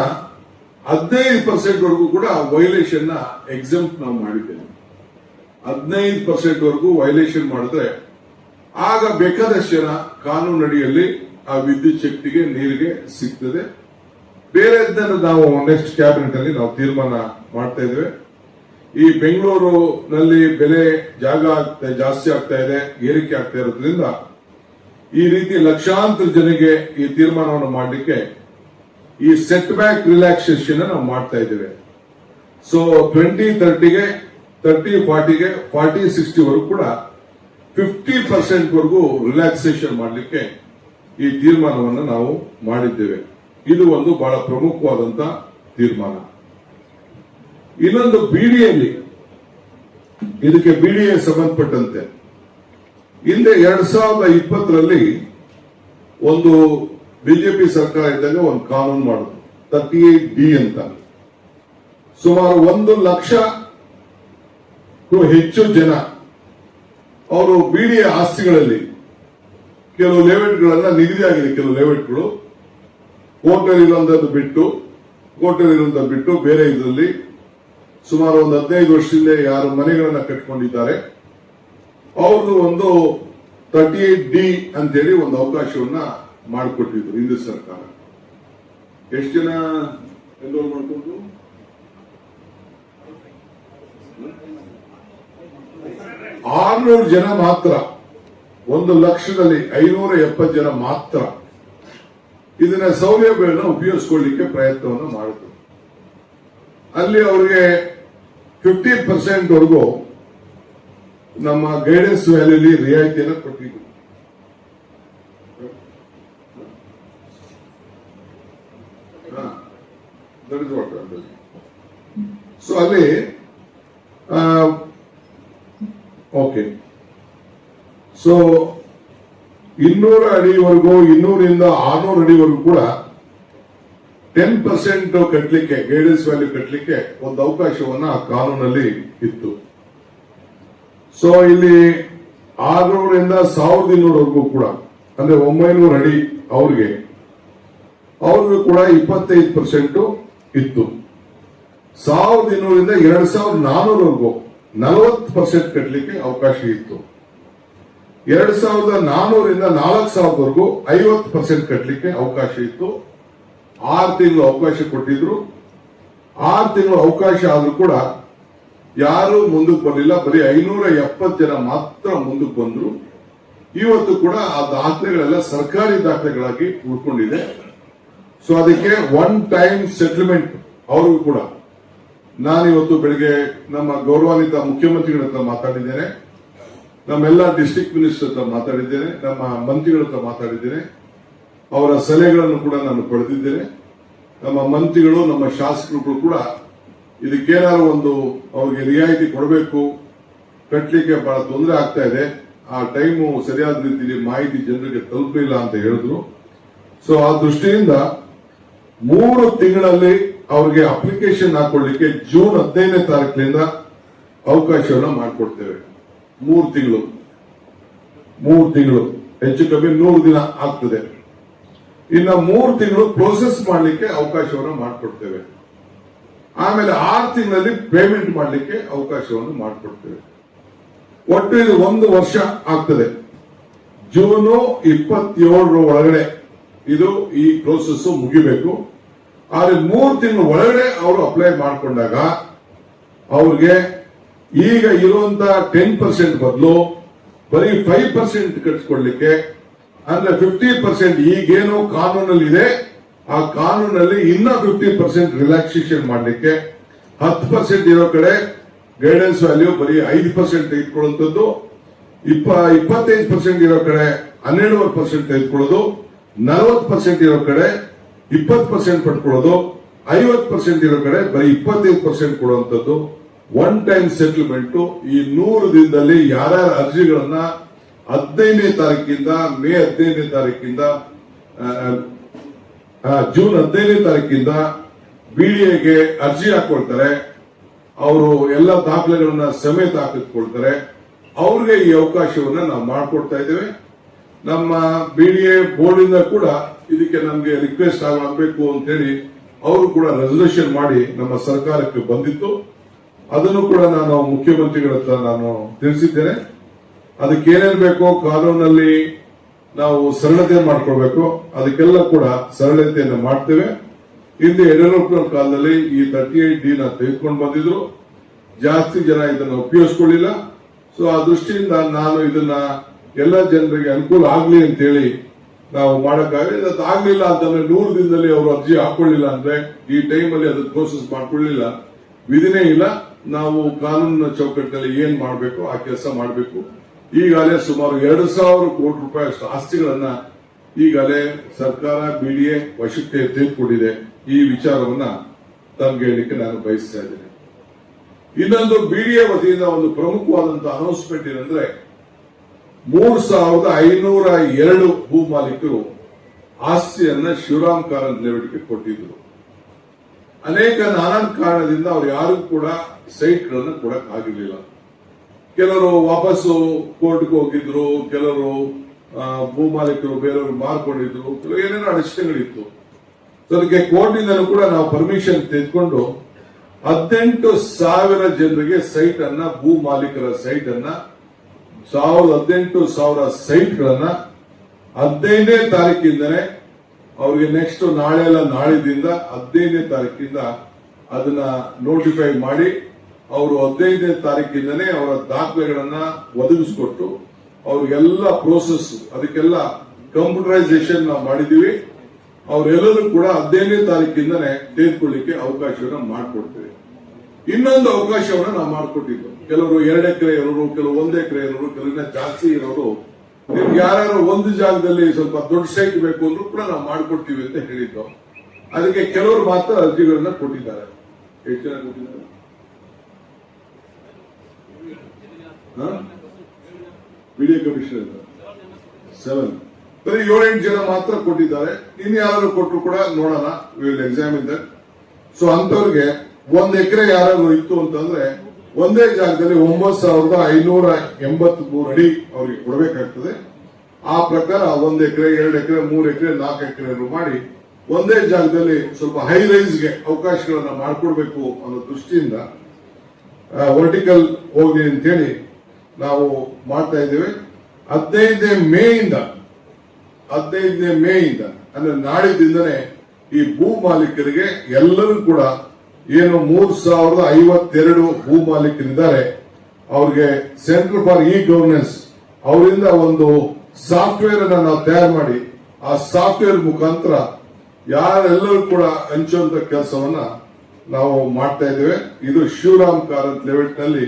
15% ವರೆಗೂ ಕೂಡ ವೈಲೇಷನ್ ಎಕ್ಸಂಪ್ಟ್ ನಾವು ಮಾಡಿದ್ದೇವೆ. 15% ವರೆಗೂ ವೈಲೇಷನ್ ಮಾಡಿದ್ರೆ ಆಗ ಬೇಕಾದಷ್ಟು ಜನ ಕಾನೂನಡಿಯಲ್ಲಿ ಆ ವಿದ್ಯುತ್ ಶಕ್ತಿಗೆ, ನೀರಿಗೆ ಸಿಗ್ತದೆ. ಬೇರೆದನ್ನು ನಾವು ನೆಕ್ಸ್ಟ್ ಕ್ಯಾಬಿನೆಟ್ ಅಲ್ಲಿ ನಾವು ತೀರ್ಮಾನ ಮಾಡ್ತಾ ಇದ್ದೇವೆ. ಈ ಬೆಂಗಳೂರಿನಲ್ಲಿ ಬೆಲೆ ಜಾಸ್ತಿ ಆಗ್ತಾ ಇದೆ, ಏರಿಕೆ ಆಗ್ತಾ ಇರೋದ್ರಿಂದ ಈ ರೀತಿ ಲಕ್ಷಾಂತರ ಜನರಿಗೆ ಈ ತೀರ್ಮಾನವನ್ನು ಮಾಡಲಿಕ್ಕೆ ಈ ಸೆಟ್ ಬ್ಯಾಕ್ ರಿಲ್ಯಾಕ್ಸೇಷನ್ ನಾವು ಮಾಡ್ತಾ ಇದ್ದೇವೆ. ಸೊ 2030ಗೆ 30-40ಗೆ 40-60 ವರೆಗೂ ಕೂಡ 50% ವರೆಗೂ ರಿಲ್ಯಾಕ್ಸೇಷನ್ ಮಾಡಲಿಕ್ಕೆ ಈ ತೀರ್ಮಾನವನ್ನು ನಾವು ಮಾಡಿದ್ದೇವೆ. ಇದು ಒಂದು ಬಹಳ ಪ್ರಮುಖವಾದಂತ ತೀರ್ಮಾನ. ಇನ್ನೊಂದು ಬಿಡಿಎಲ್ಲಿ, ಇದಕ್ಕೆ ಬಿಡಿಎ ಸಂಬಂಧಪಟ್ಟಂತೆ ಹಿಂದೆ 2020ರಲ್ಲಿ ಒಂದು ಬಿಜೆಪಿ ಸರ್ಕಾರ ಇದ್ದಾಗ ಒಂದು ಕಾನೂನು ಮಾಡಿದ್ರು 38D ಅಂತ. ಸುಮಾರು 1 ಲಕ್ಷಕ್ಕೂ ಹೆಚ್ಚು ಜನ ಅವರು ಬಿಡಿಎ ಆಸ್ತಿಗಳಲ್ಲಿ ಕೆಲವು ಲೇಔಟ್ಗಳನ್ನ ನಿಗದಿಯಾಗಿದೆ. ಕೆಲವು ಲೇಔಟ್ಗಳು ಕೋರ್ಟಲ್ಲಿರುವಂತದ್ದು ಬಿಟ್ಟು ಬೇರೆ ಇದರಲ್ಲಿ ಸುಮಾರು ಒಂದು 15 ವರ್ಷದಿಂದ ಯಾರು ಮನೆಗಳನ್ನ ಕಟ್ಕೊಂಡಿದ್ದಾರೆ ಅವ್ರದ್ದು ಒಂದು 38D ಅಂತೇಳಿ ಒಂದು ಅವಕಾಶವನ್ನ ಮಾಡಿಕೊಟ್ಟಿದ್ರು ಹಿಂದೂ ಸರ್ಕಾರ. ಎಷ್ಟು ಜನ ಎನ್ರೋಲ್ ಮಾಡಿಕೊಂಡು 600 ಜನ ಮಾತ್ರ, 1,05,70 ಜನ ಮಾತ್ರ ಇದನ್ನ ಸೌಲಭ್ಯಗಳನ್ನ ಉಪಯೋಗಿಸಿಕೊಳ್ಳಿಕ್ಕೆ ಪ್ರಯತ್ನವನ್ನು ಮಾಡಿದ್ರು. ಅಲ್ಲಿ ಅವರಿಗೆ 50% ವರೆಗೂ ನಮ್ಮ ಗೈಡೆನ್ಸ್ ವ್ಯಾಲ್ಯೂಲಿ ರಿಯಾಯಿತಿಯನ್ನು ಕೊಟ್ಟಿದ್ರು. ಸೊ ಅಲ್ಲಿ ಓಕೆ, ಸೊ 200 ಅಡಿವರೆಗೂ 200ರಿಂದ 600 ಅಡಿವರೆಗೂ ಕೂಡ 10% ಕಟ್ಟಲಿಕ್ಕೆ, ಗೈಡೆನ್ಸ್ ವ್ಯಾಲ್ಯೂ ಕಟ್ಟಲಿಕ್ಕೆ ಒಂದು ಅವಕಾಶವನ್ನ ಆ ಕಾನೂನಲ್ಲಿ ಇತ್ತು. ಸೊ ಇಲ್ಲಿ 600ರಿಂದ 1,200ವರೆಗೂ ಕೂಡ, ಅಂದ್ರೆ 900 ಅಡಿ ಅವ್ರಿಗೂ ಕೂಡ 25% ಇತ್ತು. 1,200ರಿಂದ 2,400ವರೆಗೂ 40% ಕಟ್ಟಲಿಕ್ಕೆ ಅವಕಾಶ ಇತ್ತು. 2,400ರಿಂದ 4,000ವರೆಗೂ 50% ಕಟ್ಟಲಿಕ್ಕೆ ಅವಕಾಶ ಇತ್ತು. 6 ತಿಂಗಳು ಅವಕಾಶ ಕೊಟ್ಟಿದ್ರು. 6 ತಿಂಗಳು ಅವಕಾಶ ಆದ್ರೂ ಕೂಡ ಯಾರು ಮುಂದಕ್ಕೆ ಬರಲಿಲ್ಲ. ಬರೀ 570 ಜನ ಮಾತ್ರ ಮುಂದಕ್ಕೆ ಬಂದ್ರು. ಇವತ್ತು ಕೂಡ ಆ ದಾಖಲೆಗಳೆಲ್ಲ ಸರ್ಕಾರಿ ದಾಖಲೆಗಳಾಗಿ ಉಳ್ಕೊಂಡಿದೆ. ಸೊ ಅದಕ್ಕೆ ಒನ್ ಟೈಮ್ ಸೆಟಲ್ಮೆಂಟ್ ಅವ್ರಿಗೂ ಕೂಡ ನಾನಿವತ್ತು ಬೆಳಿಗ್ಗೆ ನಮ್ಮ ಗೌರವಾನ್ವಿತ ಮುಖ್ಯಮಂತ್ರಿಗಳ ಹತ್ರ ಮಾತಾಡಿದ್ದೇನೆ, ನಮ್ಮೆಲ್ಲ ಡಿಸ್ಟ್ರಿಕ್ಟ್ ಮಿನಿಸ್ಟರ್ ಹತ್ರ ಮಾತಾಡಿದ್ದೇನೆ, ನಮ್ಮ ಮಂತ್ರಿಗಳ ಹತ್ರ ಮಾತಾಡಿದ್ದೇನೆ. ಅವರ ಸಲಹೆಗಳನ್ನು ಕೂಡ ನಾನು ಪಡೆದಿದ್ದೇನೆ. ನಮ್ಮ ಮಂತ್ರಿಗಳು, ನಮ್ಮ ಶಾಸಕರು ಕೂಡ ಇದಕ್ಕೇನಾದ್ರು ಒಂದು ಅವ್ರಿಗೆ ರಿಯಾಯಿತಿ ಕೊಡಬೇಕು, ಕಟ್ಟಲಿಕ್ಕೆ ಬಹಳ ತೊಂದರೆ ಆಗ್ತಾ ಇದೆ, ಆ ಟೈಮು ಸರಿಯಾದ ರೀತಿಯಲ್ಲಿ ಮಾಹಿತಿ ಜನರಿಗೆ ತಲುಪಿಲ್ಲ ಅಂತ ಹೇಳಿದ್ರು. ಸೊ ಆ ದೃಷ್ಟಿಯಿಂದ 3 ತಿಂಗಳಲ್ಲಿ ಅವ್ರಿಗೆ ಅಪ್ಲಿಕೇಶನ್ ಹಾಕೊಳ್ಳಿಕ್ಕೆ ಜೂನ್ 15ನೇ ತಾರೀಕಿನಿಂದ ಅವಕಾಶವನ್ನು ಮಾಡಿಕೊಡ್ತೇವೆ. 3 ತಿಂಗಳು ಹೆಚ್ಚು ಕಮ್ಮಿ 100 ದಿನ ಆಗ್ತದೆ. ಇನ್ನು 3 ತಿಂಗಳು ಪ್ರೋಸೆಸ್ ಮಾಡಲಿಕ್ಕೆ ಅವಕಾಶವನ್ನು ಮಾಡಿಕೊಡ್ತೇವೆ. ಆಮೇಲೆ 6 ತಿಂಗಳಲ್ಲಿ ಪೇಮೆಂಟ್ ಮಾಡಲಿಕ್ಕೆ ಅವಕಾಶವನ್ನು ಮಾಡಿಕೊಡ್ತೇವೆ. ಒಟ್ಟು ಇದು 1 ವರ್ಷ ಆಗ್ತದೆ. ಜೂನ್ 27 ಒಳಗಡೆ ಇದು ಈ ಪ್ರೋಸೆಸ್ ಮುಗಿಬೇಕು. ಆದ್ರೆ 3 ತಿಂಗಳ ಒಳಗಡೆ ಅವರು ಅಪ್ಲೈ ಮಾಡಿಕೊಂಡಾಗ ಅವ್ರಿಗೆ ಈಗ ಇರುವಂತ 10% ಬದಲು ಬರೀ 5% ಕಟ್ಟಿಸ್ಕೊಡ್ಲಿಕ್ಕೆ, ಅಂದ್ರೆ 50% ಈಗೇನು ಕಾನೂನಲ್ಲಿ ಇದೆ ಆ ಕಾನೂನಲ್ಲಿ ಇನ್ನ 50% ರಿಲ್ಯಾಕ್ಸೇಷನ್ ಮಾಡಲಿಕ್ಕೆ, 10% ಇರೋ ಕಡೆ ಗೈಡೆನ್ಸ್ ವ್ಯಾಲ್ಯೂ ಬರೀ 5% ತೆಗೆದುಕೊಳ್ಳುವಂಥದ್ದು, 25% ಇರೋ ಕಡೆ 12% ತೆಗೆದುಕೊಳ್ಳೋದು, 40% ಇರೋ ಕಡೆ 20% ಪಡ್ಕೊಳ್ಳೋದು, 50% ಇರೋ ಕಡೆ ಬರೀ 25% ಕೊಡುವಂಥದ್ದು. One time settlement. ಈ 100 ದಿನದಲ್ಲಿ ಯಾರ್ಯಾರ ಅರ್ಜಿಗಳನ್ನ 15ನೇ ತಾರೀಕಿಂದ ಮೇ 15ನೇ ತಾರೀಕಿಂದ ಜೂನ್ 15ನೇ ತಾರೀಕಿಂದ ಬಿಡಿಎಗೆ ಅರ್ಜಿ ಹಾಕೊಳ್ತಾರೆ, ಅವರು ಎಲ್ಲ ದಾಖಲೆಗಳನ್ನ ಸಮೇತ ಹಾಕಿಕೊಳ್ತಾರೆ, ಅವ್ರಿಗೆ ಈ ಅವಕಾಶವನ್ನ ನಾವು ಮಾಡಿಕೊಡ್ತಾ ಇದ್ದೇವೆ. ನಮ್ಮ ಬಿಡಿಎ ಬೋರ್ಡ್ ಇಂದ ಕೂಡ ಇದಕ್ಕೆ ನಮಗೆ ರಿಕ್ವೆಸ್ಟ್ ಆಗಬೇಕು ಅಂತ ಹೇಳಿ ಅವರು ಕೂಡ ರೆಸಲ್ಯೂಷನ್ ಮಾಡಿ ನಮ್ಮ ಸರ್ಕಾರಕ್ಕೆ ಬಂದಿತ್ತು. ಅದನ್ನು ಕೂಡ ನಾನು ಮುಖ್ಯಮಂತ್ರಿಗಳ ಹತ್ರ ನಾನು ತಿಳಿಸಿದ್ದೇನೆ. ಅದಕ್ಕೆ ಏನೇನು ಬೇಕೋ ಕಾನೂನಲ್ಲಿ ನಾವು ಸರಳತೆ ಮಾಡ್ಕೊಳ್ಬೇಕು, ಅದಕ್ಕೆಲ್ಲ ಕೂಡ ಸರಳತೆಯನ್ನು ಮಾಡ್ತೇವೆ. ಹಿಂದೆ ಯಡಿಯೂರಪ್ಪನ ಕಾಲದಲ್ಲಿ ಈ 38D ತೆಗೆದುಕೊಂಡು ಬಂದಿದ್ರು, ಜಾಸ್ತಿ ಜನ ಇದನ್ನು ಉಪಯೋಗಿಸಿಕೊಳ್ಳಿಲ್ಲ. ಸೊ ಆ ದೃಷ್ಟಿಯಿಂದ ನಾನು ಇದನ್ನ ಎಲ್ಲ ಜನರಿಗೆ ಅನುಕೂಲ ಆಗ್ಲಿ ಅಂತ ಹೇಳಿ ನಾವು ಮಾಡಕ್ಕಾಗಲಿ. ಅದು ಆಗ್ಲಿಲ್ಲ ಅಂತಂದ್ರೆ 100 ದಿನದಲ್ಲಿ ಅವರು ಅರ್ಜಿ ಹಾಕೊಳ್ಳಿಲ್ಲ ಅಂದ್ರೆ ಈ ಟೈಮಲ್ಲಿ ಅದು ಪ್ರೋಸೆಸ್ ಮಾಡ್ಕೊಳ್ಳಿಲ್ಲ, ವಿಧಿನೇ ಇಲ್ಲ, ನಾವು ಕಾನೂನಿನ ಚೌಕಟ್ಟಿನಲ್ಲಿ ಏನ್ ಮಾಡಬೇಕು ಆ ಕೆಲಸ ಮಾಡಬೇಕು. ಈಗಾಗಲೇ ಸುಮಾರು 2,000 ಕೋಟಿ ರೂಪಾಯಿ ಅಷ್ಟು ಆಸ್ತಿಗಳನ್ನ ಈಗಾಗಲೇ ಸರ್ಕಾರ ಬಿಡಿಎ ವಶಕ್ಕೆ ತೆಗೆದುಕೊಂಡಿದೆ. ಈ ವಿಚಾರವನ್ನ ತಮ್ಗೆ ಹೇಳಲಿಕ್ಕೆ ನಾನು ಬಯಸ್ತಾ ಇದ್ದೇನೆ. ಇನ್ನೊಂದು ಬಿಡಿಎ ವತಿಯಿಂದ ಒಂದು ಪ್ರಮುಖವಾದಂತಹ ಅನೌನ್ಸ್ಮೆಂಟ್ ಏನಂದ್ರೆ 3,502 ಭೂ ಮಾಲೀಕರು ಆಸ್ತಿಯನ್ನ ಶಿವರಾಮ್ ಕಾರಂತ್ ಲೇಔಟ್ಗೆ ಕೊಟ್ಟಿದ್ರು. ಅನೇಕ ನಾನಾ ಕಾರಣದಿಂದ ಅವ್ರು ಯಾರು ಕೂಡ ಸೈಟ್ಗಳನ್ನು ಕೊಡಕ್ ಆಗಿರ್ಲಿಲ್ಲ. ಕೆಲವರು ವಾಪಸ್ಸು ಕೋರ್ಟ್ಗೆ ಹೋಗಿದ್ರು, ಕೆಲವರು ಭೂ ಮಾಲೀಕರು ಬೇರೆಯವರು ಮಾರ್ಕೊಂಡಿದ್ರು, ಕೆಲವು ಏನೇನೋ ಅಡಚಣೆಗಳಿತ್ತು. ಅದಕ್ಕೆ ಕೋರ್ಟ್ನಿಂದಲೂ ಕೂಡ ನಾವು ಪರ್ಮಿಷನ್ ತೆಗೆದುಕೊಂಡು 18,000 ಜನರಿಗೆ ಸೈಟ್ ಅನ್ನ, ಭೂ ಮಾಲೀಕರ ಸೈಟ್ ಅನ್ನ 18,000 ಸೈಟ್ಗಳನ್ನ 15ನೇ ತಾರೀಕಿಂದನೇ ಅವ್ರಿಗೆ ನೆಕ್ಸ್ಟ್ ನಾಳೆ ಅಲ್ಲ ನಾಳಿದಿಂದ 15ನೇ ತಾರೀಕಿಂದ ಅದನ್ನ ನೋಟಿಫೈ ಮಾಡಿ ಅವರು 15ನೇ ತಾರೀಕಿಂದನೇ ಅವರ ದಾಖಲೆಗಳನ್ನ ಒದಗಿಸಿಕೊಟ್ಟು ಅವ್ರಿಗೆಲ್ಲ ಪ್ರೋಸೆಸ್ ಅದಕ್ಕೆಲ್ಲ ಕಂಪ್ಯೂಟರೈಸೇಷನ್ ನಾವು ಮಾಡಿದೀವಿ. ಅವರೆಲ್ಲರೂ ಕೂಡ 15ನೇ ತಾರೀಕಿಂದನೇ ತೆಗೆದುಕೊಳ್ಳಿಕ್ಕೆ ಅವಕಾಶವನ್ನ ಮಾಡಿಕೊಡ್ತೇವೆ. ಇನ್ನೊಂದು ಅವಕಾಶವನ್ನ ನಾವು ಮಾಡಿಕೊಟ್ಟಿದ್ದು, ಕೆಲವರು 2 ಎಕರೆ ಇರೋರು, ಕೆಲವು 1 ಎಕರೆ ಇರೋರು, ಕೆಲವನ್ನ ಜಾಸ್ತಿ ಇರೋರು, ನಿಮ್ಗೆ ಯಾರು ಒಂದು ಜಾಗದಲ್ಲಿ ಸ್ವಲ್ಪ ದೊಡ್ಡ ಸೈಟ್ ಬೇಕು ಅಂದ್ರೂ ಕೂಡ ನಾವು ಮಾಡಿಕೊಡ್ತೀವಿ ಅಂತ ಹೇಳಿದ್ದು. ಅದಕ್ಕೆ ಕೆಲವರು ಮಾತ್ರ ಅರ್ಜಿಗಳನ್ನ ಕೊಟ್ಟಿದ್ದಾರೆ. ಎಷ್ಟು ಜನ ಕೊಟ್ಟಿದ್ದಾರೆ? ವಿಡಿಯೋ ಕಮಿಷನರ್ 7 ಬರೀ 7-8 ಜನ ಮಾತ್ರ ಕೊಟ್ಟಿದ್ದಾರೆ. ಇನ್ನು ಯಾರು ಕೊಟ್ಟರು ಕೂಡ ನೋಡೋಣ, ವಿಲ್ ಎಕ್ಸಾಮಿನ್ ದಟ್. ಸೊ ಅಂತವ್ರಿಗೆ 1 ಎಕರೆ ಯಾರಾದ್ರೂ ಇತ್ತು ಅಂತಂದ್ರೆ ಒಂದೇ ಜಾಗದಲ್ಲಿ 9,583 ಅಡಿ ಅವ್ರಿಗೆ ಕೊಡಬೇಕಾಗ್ತದೆ. ಆ ಪ್ರಕಾರ 1 ಎಕರೆ, 2 ಎಕರೆ, 3 ಎಕರೆ, 4 ಎಕರೆ ಮಾಡಿ ಒಂದೇ ಜಾಗದಲ್ಲಿ ಸ್ವಲ್ಪ ಹೈ ರೈಸ್ಗೆ ಅವಕಾಶಗಳನ್ನ ಮಾಡಿಕೊಡ್ಬೇಕು ಅನ್ನೋ ದೃಷ್ಟಿಯಿಂದ ವರ್ಟಿಕಲ್ ಹೋಗಿ ಅಂತೇಳಿ ನಾವು ಮಾಡ್ತಾ ಇದ್ದೇವೆ. 15ನೇ ಮೇಯಿಂದ ಅಂದ್ರೆ ನಾಳಿದ್ದಿಂದನೇ ಈ ಭೂ ಮಾಲೀಕರಿಗೆ ಎಲ್ಲರೂ ಕೂಡ ಏನು 3,052 ಭೂ ಮಾಲೀಕರಿದ್ದಾರೆ ಅವ್ರಿಗೆ ಸೆಂಟರ್ ಫಾರ್ ಇ ಗವರ್ನೆನ್ಸ್ ಅವರಿಂದ ಒಂದು ಸಾಫ್ಟ್ವೇರ್ ಅನ್ನ ನಾವು ತಯಾರು ಮಾಡಿ ಆ ಸಾಫ್ಟ್ವೇರ್ ಮುಖಾಂತರ ಯಾರೆಲ್ಲರೂ ಕೂಡ ಹಂಚುವಂತ ಕೆಲಸವನ್ನ ನಾವು ಮಾಡ್ತಾ ಇದ್ದೇವೆ. ಇದು ಶಿವರಾಮ್ ಕಾರಂತ್ ಲೇಔಟ್ ನಲ್ಲಿ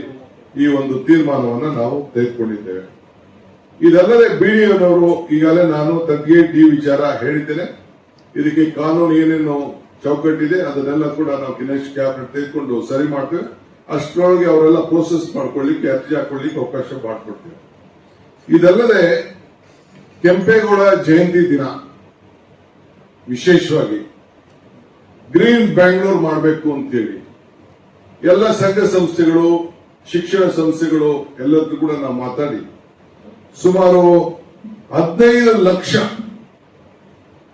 ಈ ಒಂದು ತೀರ್ಮಾನವನ್ನ ನಾವು ತೆಗೆದುಕೊಂಡಿದ್ದೇವೆ. ಇದಲ್ಲದೆ ಬಿಡಿಎನವರು ಈಗಾಗಲೇ ನಾನು 38D ವಿಚಾರ ಹೇಳಿದ್ದೇನೆ. ಇದಕ್ಕೆ ಕಾನೂನು ಏನೇನು ಚೌಕಟ್ಟಿದೆ ಅದನ್ನೆಲ್ಲ ಕೂಡ ನಾವು ನೆಕ್ಸ್ಟ್ ಕ್ಯಾಬಿನೆಟ್ ತೆಗೆದುಕೊಂಡು ಸರಿ ಮಾಡ್ತೇವೆ. ಅಷ್ಟರೊಳಗೆ ಅವರೆಲ್ಲ ಪ್ರೋಸೆಸ್ ಮಾಡ್ಕೊಳ್ಳಿಕ್ಕೆ ಅರ್ಜಿ ಹಾಕೊಳ್ಳಿಕ್ಕೆ ಅವಕಾಶ ಮಾಡಿಕೊಡ್ತೇವೆ. ಇದಲ್ಲದೆ ಕೆಂಪೇಗೌಡ ಜಯಂತಿ ದಿನ ವಿಶೇಷವಾಗಿ ಗ್ರೀನ್ ಬ್ಯಾಂಗ್ಳೂರ್ ಮಾಡಬೇಕು ಅಂತೇಳಿ ಎಲ್ಲ ಸಂಘ ಸಂಸ್ಥೆಗಳು, ಶಿಕ್ಷಣ ಸಂಸ್ಥೆಗಳು ಎಲ್ಲರಿಗೂ ಕೂಡ ನಾವು ಮಾತಾಡಿ ಸುಮಾರು 15 ಲಕ್ಷ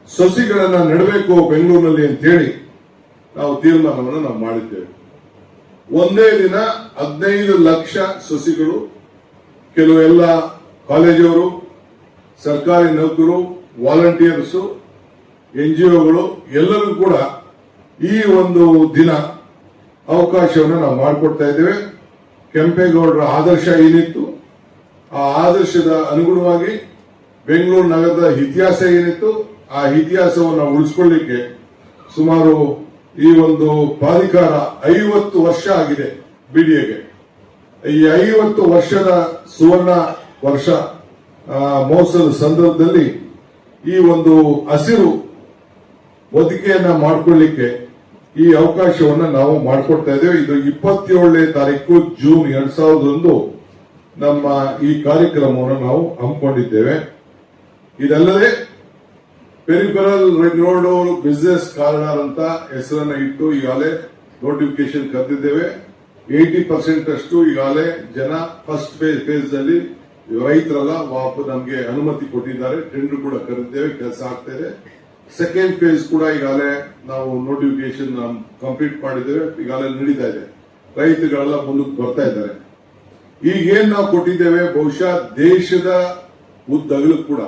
ಸಸಿಗಳನ್ನ ನೆಡಬೇಕು ಬೆಂಗಳೂರಿನಲ್ಲಿ ಅಂತ ಹೇಳಿ ನಾವು ತೀರ್ಮಾನವನ್ನು ನಾವು ಮಾಡಿದ್ದೇವೆ. ಒಂದೇ ದಿನ 15 ಲಕ್ಷ ಸಸಿಗಳು. ಕೆಲವು ಎಲ್ಲ ಕಾಲೇಜವರು, ಸರ್ಕಾರಿ ನೌಕರು, ವಾಲಂಟಿಯರ್ಸ್, NGOಗಳು ಎಲ್ಲರೂ ಕೂಡ ಈ ಒಂದು ದಿನ ಅವಕಾಶವನ್ನು ನಾವು ಮಾಡಿಕೊಡ್ತಾ ಇದ್ದೇವೆ. ಕೆಂಪೇಗೌಡರ ಆದರ್ಶ ಏನಿತ್ತು ಆ ಆದರ್ಶದ ಅನುಗುಣವಾಗಿ ಬೆಂಗಳೂರು ನಗರದ ಇತಿಹಾಸ ಏನಿತ್ತು ಆ ಇತಿಹಾಸವನ್ನು ಉಳಿಸಿಕೊಳ್ಳಿಕ್ಕೆ ಸುಮಾರು ಈ ಒಂದು ಪ್ರಾಧಿಕಾರ 50 ವರ್ಷ ಆಗಿದೆ. ಬಿಡಿಎಗೆ ಈ 50 ವರ್ಷದ ಸುವರ್ಣ ವರ್ಷ ಮಹೋತ್ಸವದ ಸಂದರ್ಭದಲ್ಲಿ ಈ ಒಂದು ಹಸಿರು ಒದಗಿಕೆಯನ್ನ ಮಾಡಿಕೊಳ್ಳಿಕ್ಕೆ ಈ ಅವಕಾಶವನ್ನ ನಾವು ಮಾಡಿಕೊಡ್ತಾ ಇದ್ದೇವೆ. ಇದು 27ನೇ ತಾರೀಕು ಜೂನ್ 2001 ನಮ್ಮ ಈ ಕಾರ್ಯಕ್ರಮವನ್ನು ನಾವು ಹಮ್ಮಿಕೊಂಡಿದ್ದೇವೆ. ಇದಲ್ಲದೆ peripheral ring road business corridor ಅಂತ ಹೆಸರನ್ನ ಇಟ್ಟು ಈಗಾಗಲೇ ನೋಟಿಫಿಕೇಶನ್ ಕರೆದಿದ್ದೇವೆ. 80% ಅಷ್ಟು ಈಗಾಗಲೇ ಜನ ಫಸ್ಟ್ ಫೇಸ್ ನಲ್ಲಿ ರೈತರೆಲ್ಲ ನಮಗೆ ಅನುಮತಿ ಕೊಟ್ಟಿದ್ದಾರೆ. ಟೆಂಡರ್ ಕೂಡ ಕರೆದಿದ್ದೇವೆ, ಕೆಲಸ ಆಗ್ತಾ ಇದೆ. ಸೆಕೆಂಡ್ ಫೇಸ್ ಕೂಡ ಈಗಾಗಲೇ ನಾವು ನೋಟಿಫಿಕೇಶನ್ ಕಂಪ್ಲೀಟ್ ಮಾಡಿದ್ದೇವೆ, ಈಗಾಗಲೇ ನಡೀತಾ ಇದೆ. ರೈತರುಗಳೆಲ್ಲ ಮುಂದಕ್ಕೆ ಬರ್ತಾ ಇದ್ದಾರೆ. ಈಗೇನ್ ನಾವು ಕೊಟ್ಟಿದ್ದೇವೆ ಬಹುಶಃ ದೇಶದ ಉದ್ದಗಲೂ ಕೂಡ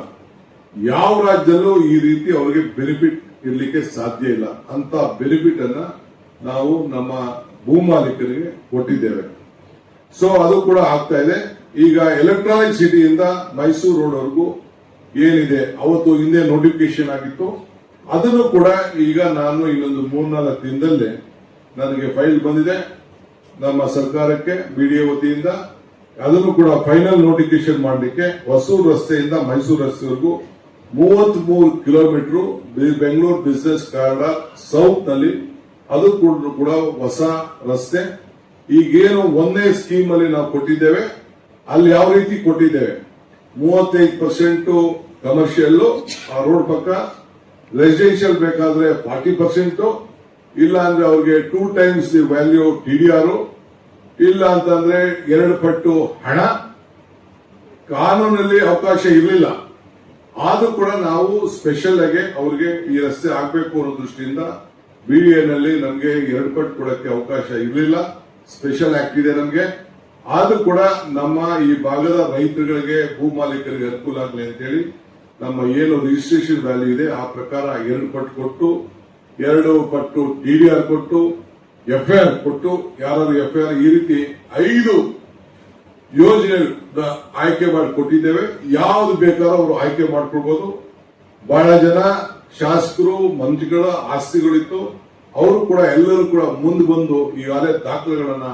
ಯಾವ ರಾಜ್ಯದಲ್ಲೂ ಈ ರೀತಿ ಅವರಿಗೆ ಬೆನಿಫಿಟ್ ಇರಲಿಕ್ಕೆ ಸಾಧ್ಯ ಇಲ್ಲ. ಅಂತ ಬೆನಿಫಿಟ್ ಅನ್ನ ನಾವು ನಮ್ಮ ಭೂ ಮಾಲೀಕರಿಗೆ ಕೊಟ್ಟಿದ್ದೇವೆ. ಸೊ ಅದು ಕೂಡ ಆಗ್ತಾ ಇದೆ. ಈಗ ಎಲೆಕ್ಟ್ರಾನಿಕ್ ಸಿಟಿಯಿಂದ ಮೈಸೂರು ರೋಡ್ ವರೆಗೂ ಏನಿದೆ ಅವತ್ತು ಹಿಂದೆ ನೋಟಿಫಿಕೇಶನ್ ಆಗಿತ್ತು, ಅದನ್ನು ಕೂಡ ಈಗ ನಾನು ಇನ್ನೊಂದು 3-4 ದಿನದಲ್ಲೇ ನನಗೆ ಫೈಲ್ ಬಂದಿದೆ. ನಮ್ಮ ಸರ್ಕಾರಕ್ಕೆ ಬಿಡಿಎ ವತಿಯಿಂದ ಅದನ್ನು ಕೂಡ ಫೈನಲ್ ನೋಟಿಫಿಕೇಶನ್ ಮಾಡಲಿಕ್ಕೆ ಹೊಸೂರು ರಸ್ತೆಯಿಂದ ಮೈಸೂರು ರಸ್ತೆವರೆಗೂ 33 kilometre Bengaluru business corridor south ನಲ್ಲಿ ಅದು ಕೂಡ ಹೊಸ ರಸ್ತೆ. ಈಗೇನು ಒಂದೇ ಸ್ಕೀಮ್ ಅಲ್ಲಿ ನಾವು ಕೊಟ್ಟಿದ್ದೇವೆ ಅಲ್ಲಿ ಯಾವ ರೀತಿ ಕೊಟ್ಟಿದ್ದೇವೆ 35% ಕಮರ್ಷಿಯಲ್ ಆ ರೋಡ್ ಪಕ್ಕ, ರೆಸಿಡೆನ್ಷಿಯಲ್ ಬೇಕಾದ್ರೆ 40%, ಇಲ್ಲ ಅಂದ್ರೆ ಅವ್ರಿಗೆ 2 times ದಿ ವ್ಯಾಲ್ಯೂ ಟಿಡಿಆರ್, ಇಲ್ಲ ಅಂತಂದ್ರೆ 2 ಪಟ್ಟು ಹಣ. ಕಾನೂನಲ್ಲಿ ಅವಕಾಶ ಇರಲಿಲ್ಲ, ಆದ್ರೂ ಕೂಡ ನಾವು ಸ್ಪೆಷಲ್ ಆಗಿ ಅವ್ರಿಗೆ ಈ ರಸ್ತೆ ಆಗ್ಬೇಕು ಅನ್ನೋ ದೃಷ್ಟಿಯಿಂದ ಬಿಡಿಎನಲ್ಲಿ ನಮಗೆ 2 ಪಟ್ಟು ಕೊಡಕ್ಕೆ ಅವಕಾಶ ಇರಲಿಲ್ಲ. ಸ್ಪೆಷಲ್ ಆಕ್ಟ್ ಇದೆ ನಮಗೆ. ಆದ್ರೂ ಕೂಡ ನಮ್ಮ ಈ ಭಾಗದ ರೈತರುಗಳಿಗೆ, ಭೂ ಮಾಲೀಕರಿಗೆ ಅನುಕೂಲ ಆಗಲಿ ಅಂತೇಳಿ ನಮ್ಮ ಏನು ರಿಜಿಸ್ಟ್ರೇಷನ್ ವ್ಯಾಲ್ಯೂ ಇದೆ ಆ ಪ್ರಕಾರ 2 ಪಟ್ಟು ಕೊಟ್ಟು, 2 ಪಟ್ಟು ಟಿಡಿಆರ್ ಕೊಟ್ಟು, ಎಫ್ಐಆರ್ ಕೊಟ್ಟು, ಯಾರಾದ್ರೂ ಎಫ್ಐಆರ್ ಈ ರೀತಿ 5 ಯೋಜನೆ ಆಯ್ಕೆ ಮಾಡಿ ಕೊಟ್ಟಿದ್ದೇವೆ. ಯಾವ್ದು ಬೇಕಾದ್ರೂ ಅವರು ಆಯ್ಕೆ ಮಾಡ್ಕೊಳ್ಬಹುದು. ಬಹಳ ಜನ ಶಾಸಕರು, ಮಂತ್ರಿಗಳ ಆಸ್ತಿಗಳಿತ್ತು, ಅವರು ಕೂಡ ಎಲ್ಲರೂ ಕೂಡ ಮುಂದೆ ಬಂದು ಈಗಾಗಲೇ ದಾಖಲೆಗಳನ್ನ